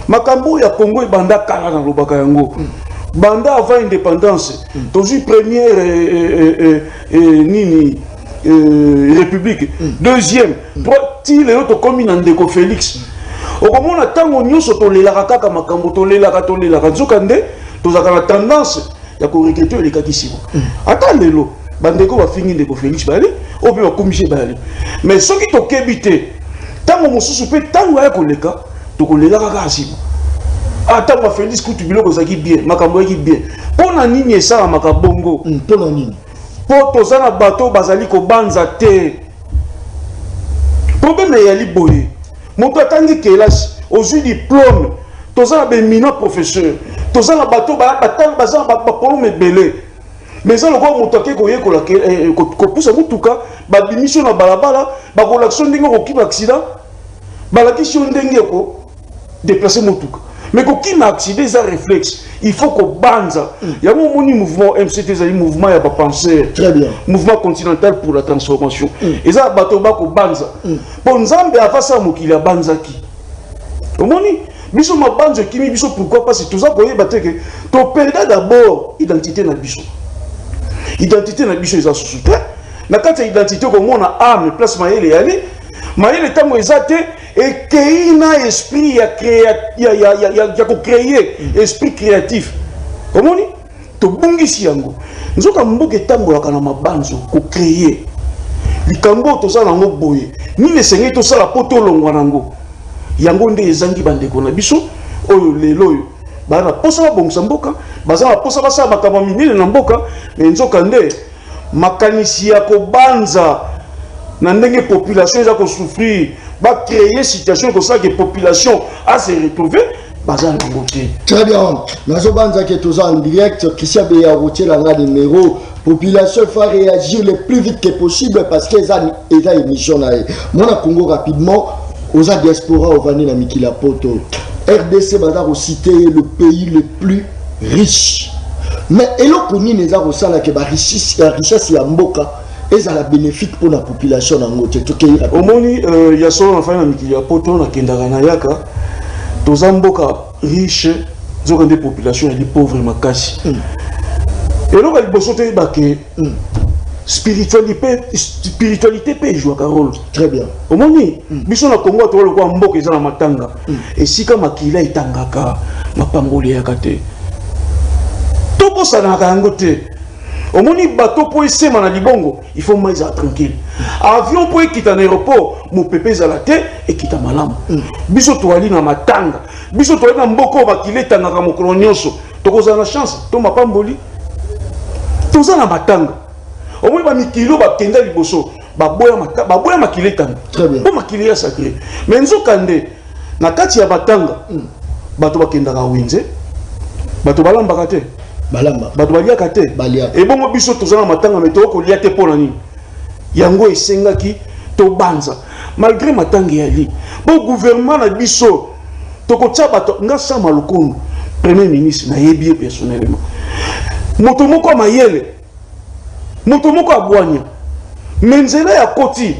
makambo ya Congo ebanda kala na lobaka yango banda avant indépendance tozu première nini république deuxième ti le auto commune ndeko Félix okomona tango nyoso tolelaka kaka makambo tolelaka nzoka nde tozaka na tendance ya koreketo elekakisimo ata lelo bandeko bafingi ndeko Félix bali ope bakomishe bali mais soki tokebi te tango mosusu mpe tango ya koleka tokolelaka kaka simo ata ba Félix kutu biloko ezaki bien makambo yaki bien mpona nini esalamaka bongo mpona nini po toza na bato bazali kobanza te problème est yali boye moto atangi kelasi ozwi diplôme toza na éminent professeur toza na bato batanga baza na baproblème ebele mais ça le gars moto ake koyekola kopusa mutuka babimission na balabala bakolakisa ndenge okokima accident balakisi yo ndenge ko déplacer mutuka mais kokima accident eza réflexe il faut qu'on banza il y a un mouvement MCT c'est un mouvement ya ba penseur très bien mouvement continental pour la transformation et ça bato ba ko banza bon nzambe afasa mokili banza ki omoni biso mabanzo kimi biso pourquoi parce que tout ça koyeba te que to perdre d'abord identité na biso identité na biso eza susu te na kati ya identité komona âme place mayele yali mayele ntango eza te ekei na esprit ya kocréer esprit créatif omoni tobungisi yango nzoka mboka etambolaka na mabanzo kocréer likambo tozala nango boye nini esengeli tosala mpo tolongwa nango yango nde ezangi bandeko na biso oyo lelo oyo bana na posa babongisa mboka baza na posa basala makambo minene na mboka me nzoka nde makanisi ya kobanza na ndenge population eza kosouffrir bacréer situation ekosala ke population a se retrouver baza nango te. Très bien nazobanza ke toza en direct Christian Beya rotiela nga numéro population faut réagir le plus vite que possible parce que eza émission na ye mona Congo rapidement aux diaspora au vani na mikila poto RDC baza citer le pays le plus riche mais eloko nini eza kosala ke ba richesse ya mboka ezala bénéfique pour la population nango te tokeira omoni ya solo na fana na mikili ya poto na kendaka na yaka toza mboka riche zoka nde population ya pauvre makasi eloko liboso te bake spiritualité peut jouer un rôle. Très bien. Au moni, biso na Congo to le kwa mboka eza na matanga. Et sika makila itangaka mapangoli ya kate. Topo sana kango te. Au moni bateau po esema na libongo, il faut mais tranquille. Avion po ekita na aéroport, mo pepe za la te ekita malamu. Biso to ali na matanga. Biso to na mboko makila itangaka mokolo nyonso. Tokoza na chance, to mapamboli. Toza na matanga. Au moins, ba mikilo ba kenda liboso baboya makile tanga ba makile ya sacré mais nzokande na kati ya batanga bato bakenda ka winze bato balamba kate balamba bato balia kate balia et bongo biso tozana matanga mais to ko lia te pona nini yango esengaki to banza malgré matanga ya li bon gouvernement na biso to ko tsa bato ngasa malukongo premier ministre na yebi personnellement moto moko mayele moto moko abwanya menzela ya koti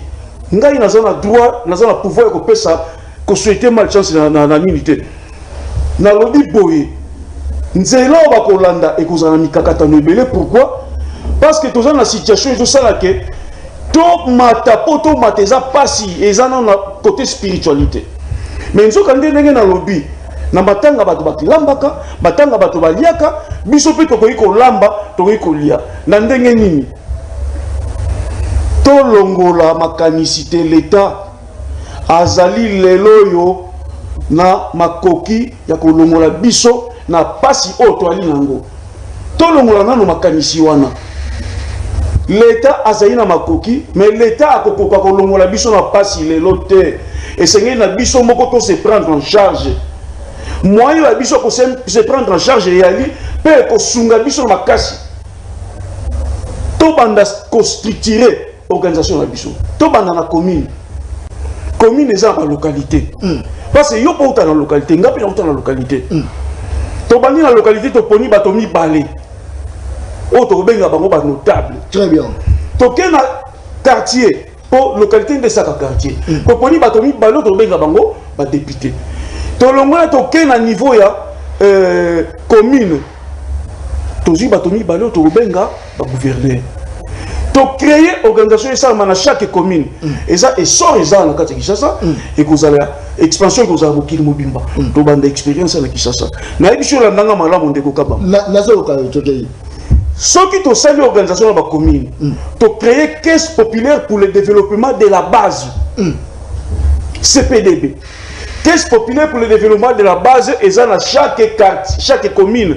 ngai nazana droit nazana pouvoir ko pesa ko souhaiter malchance na milité na lobi boye nzela ba ko landa e ko zana mikakata no ebele pourquoi parce que tozana na situation to sala ke to mata poto mateza pasi ezana na côté spiritualité mais nzoka ndenge na lobi na batanga bato bakilambaka batanga bato baliaka biso pe tokoki kolamba tokoki kolia na ndenge nini to longola makanisite l'état azali lelo yo na makoki ya kolongola biso na pasi oyo toali nango to longola nano makanisi wana l'état azali na makoki mais l'état akokoka kolongola biso na pasi lelo te esengeli na biso moko to se prendre en charge moyen ya biso ko se prendre en charge yali pe ko sunga biso makasi to banda ko structurer organisation la biso to banda na commune eza ba localité parce que yo po ta na localité ngapi na ta na localité to bandi na localité to poni bato mi balé o to benga bango ba notable très bien to ke na quartier po localité de saka quartier po poni bato mi balé to benga bango ba député to longola to ke na niveau ya commune to zi bato mi balé to benga ba gouverneur to créer organisation ça na chaque commune et ça et sort ça na kati Kinshasa et kozala expansion kozala bokili mobimba to banda expérience na Kinshasa na ebisho la ndanga malamu ndeko kaba na zo ka tokei soki to sali organisation na ba commune to créer caisse populaire pour le développement de la base CPDB caisse populaire pour le développement de la base et ça na chaque quartier chaque commune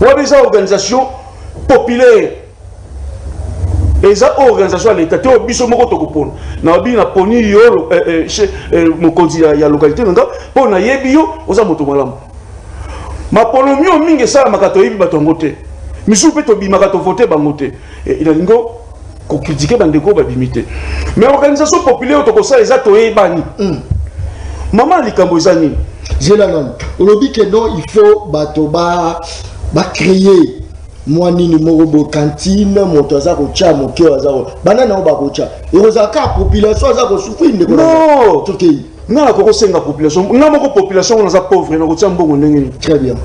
ou des organisations populaires Et ça, organisation à l'État, tu as biso moko tokopona. Na bi na poni yo chez mon candidat ya localité nanga, pona yebi yo, oza moto malamu. Ma polomi o mingi ça makato yebi batongote. Misu pe to bi makato voter bangote. Il a lingo ko critiquer bandeko ba bimité. Mais organisation populaire to ko ça eza to yebani. Maman likambo ezani. J'ai la langue. Olobi que non, il faut bato ba créer moi nini morobo cantine moto za ko cha mo ke za banana ba ko cha ezaka population za ko souffrir ndeko non toki na ko senga population na moko population on za pauvre na ko tia mbongo ndenge. Très bien.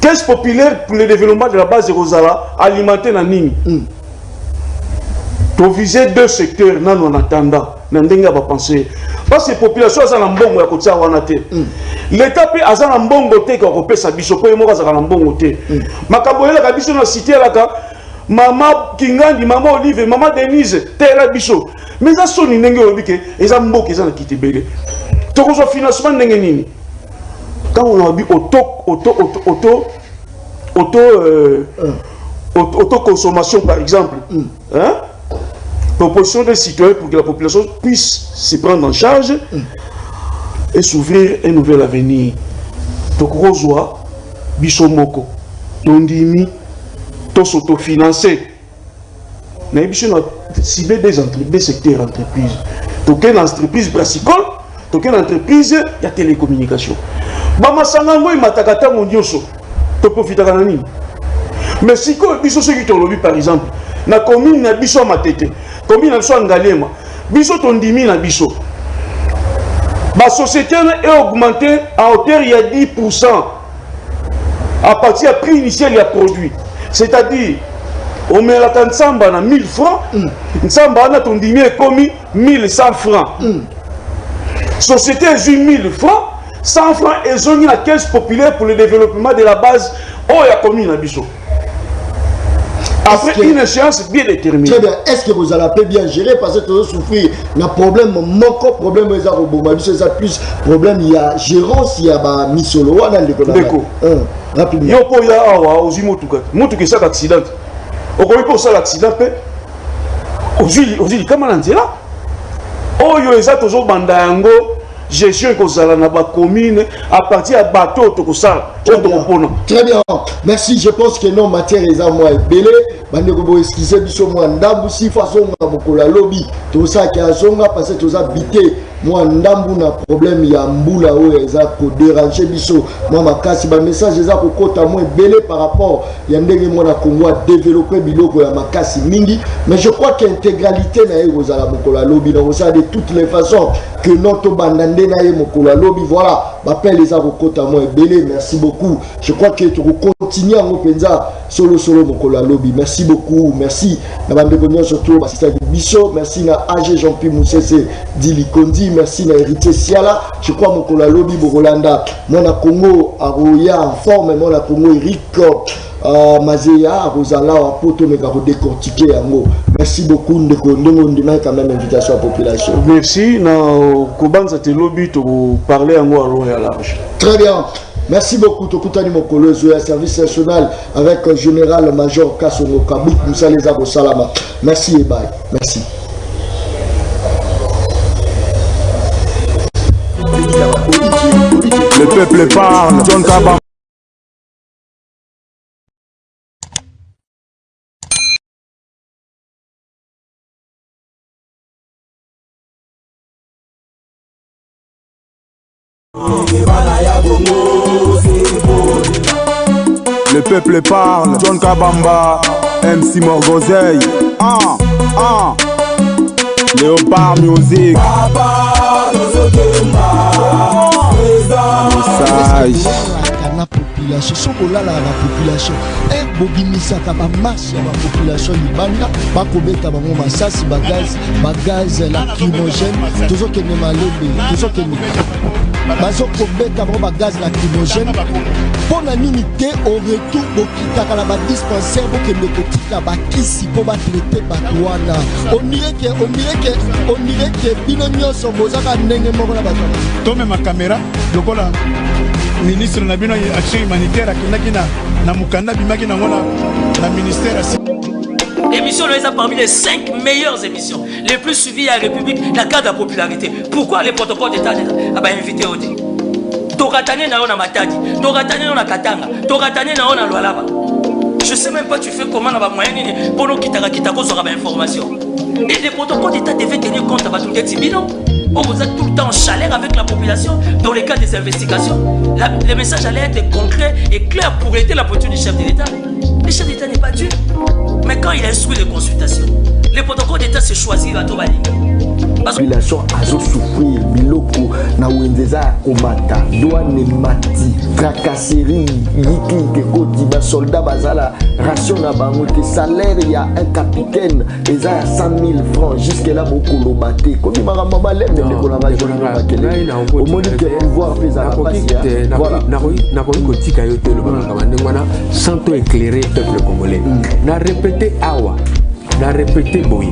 Caisse populaire pour le développement de la base de Rosala alimenter na nini to viser deux secteurs nan en attendant na ndenge ba penser parce que population za na mbongo ya ko tia wana te. L'État peut avoir un bon côté qui a sa biso pour moi ça un bon côté. Makaboyela ka biso na cité la ka maman Kingandi, maman Olive, maman Denise, tela biso. Mais ça soni ndenge obike eza mboka eza na kitebele. To ko so financement ndenge nini. Quand on a dit auto-consommation par exemple, hein? Proposition des citoyens pour que la population puisse se prendre en charge et s'ouvrir un nouvel avenir. Donc, Rosoa, Bisomoko, Tondimi, to s'autofinancer. Nous avons ciblé des secteurs d'entreprise. Donc, une entreprise brassicole, donc une entreprise, il y a télécommunication. Bama Sangango, il m'a takata mon dioso. Tu profites à l'année. Mais si quoi, biso ceux qui t'ont lobby par exemple, na commune na biso matete, commune na biso Ngalema, biso Tondimi na biso. La société est augmentée à hauteur il y a 10% à partir du prix initial il y a produit. C'est-à-dire, on met la Tansamba à 1000 francs, Nsamba a ton diminué commis 1100 francs. Société est 1000 francs, 100 francs et ont la caisse populaire pour le développement de la base. Oh, il y a commis un biseau. Après une échéance bien déterminée. Très bien. Est-ce que vous allez bien gérer parce que vous souffrez d'un problème, mon problème c'est plus problème, il y a gérance, il y a misolo. Rapidement. Yo po ya awa ozi motuka. Motuka ça accident. Okoyi po ça l'accident pe. Ozi kama na nzela. Oyo eza tozo banda yango gestion ekozala na ba commune à partir de bateau tokosala. Très bien. Merci. Je pense que non matière est à moi belé. Bande ko excuser biso moi ndambu si façon na bokola lobby. Tout ça qui a zonga parce que tout habité moi ndambu na problème ya mbula o eza ko déranger biso. Moi makasi ba message eza ko kota moi belé par rapport ya ndenge moi na Congo a développer biloko ya makasi mingi, mais je crois qu'intégralité na ezala bokola lobby na ça de toutes les façons que notre bandande na mokola lobby voilà, m'appelle les avocats moi belé. Merci beaucoup. Je crois que tu continues à penza solo mokola lobby. Merci beaucoup. Merci na bande bonheur surtout assistant Bisso. Merci na AG Jean-Pierre Moussese Dili Kondi. Merci na héritier Siala. Je crois mokola lobby Borolanda. Moi na Congo Aroya en forme, moi na Congo Eric Mazéa Rosala Poto meka ko décortiquer yango. Merci beaucoup ndeko ndema quand même invitation à la population. Merci na kobanza te lobby to parler yango à long et à large. Très bien. Merci beaucoup. Tokutani Mokolo Zoya service national avec le général major Kassongo Kabou Moussa Lezabo Salama. Merci et bye. Merci. Le peuple parle. John Kabam. Le peuple parle, John Kabamba, MC Morgozeil, Léopard Music, message. La population, ce qu'on a la population, et bobimisa kaba masse la population libanda, ba kobeta ba ngoma sasi ba gaz lacrymogène, toujours que ne malembe, toujours que ne bazo kobeta ba gaz lacrymogène. Pour la minute au retour bokita la ba dispensaire pour que le kotika ba kisi pour ba traiter ba douana. On dirait que bino nyoso bozaka ndenge moko na ba. Tome ma caméra, lokola ministre na bino action humanitaire akendaki na mukanda bimaki na ngona na ministère Émission là, parmi les 5 meilleures émissions, les plus suivies à la République, la carte de la popularité. Pourquoi les protocoles d'État invité au dé? Toratane na ona Matadi, Toratane na Katanga, Toratane na ona Lualaba. Je sais même pas tu fais comment on va moyen pour nous quitter information. Et les protocoles d'État devaient tenir compte à tout le bilan. On vous êtes tout le temps en chaleur avec la population dans les cas des investigations. Les messages allaient être concrets et clairs pour aider la posture du chef de l'État. Le chef d'État n'est pas Dieu. Mais quand il instruit les consultations, les protocoles d'État se choisissent à tout bali. La population a souffrir, biloko, na wendeza komata, douane mati, tracasserie, yiki ke koti ba soldat bazala, ration na bango te salaire ya un capitaine, eza 100 000 francs jusque là beaucoup lobate. Komi maramba balem de ko la radio na bakele. Au moins que pouvoir pesa la passe. Voilà. Na ko kotika yo te lo ba kamande wana santo éclairer peuple congolais. Na répéter awa. Na répété boy.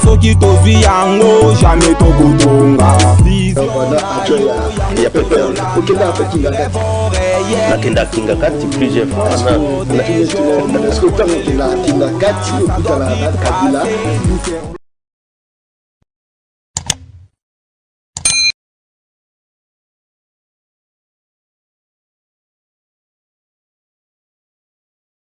Soki tozwi yango jamais tokotonga. Il y a peu peur. Nakenda kinga kati plusieurs fois.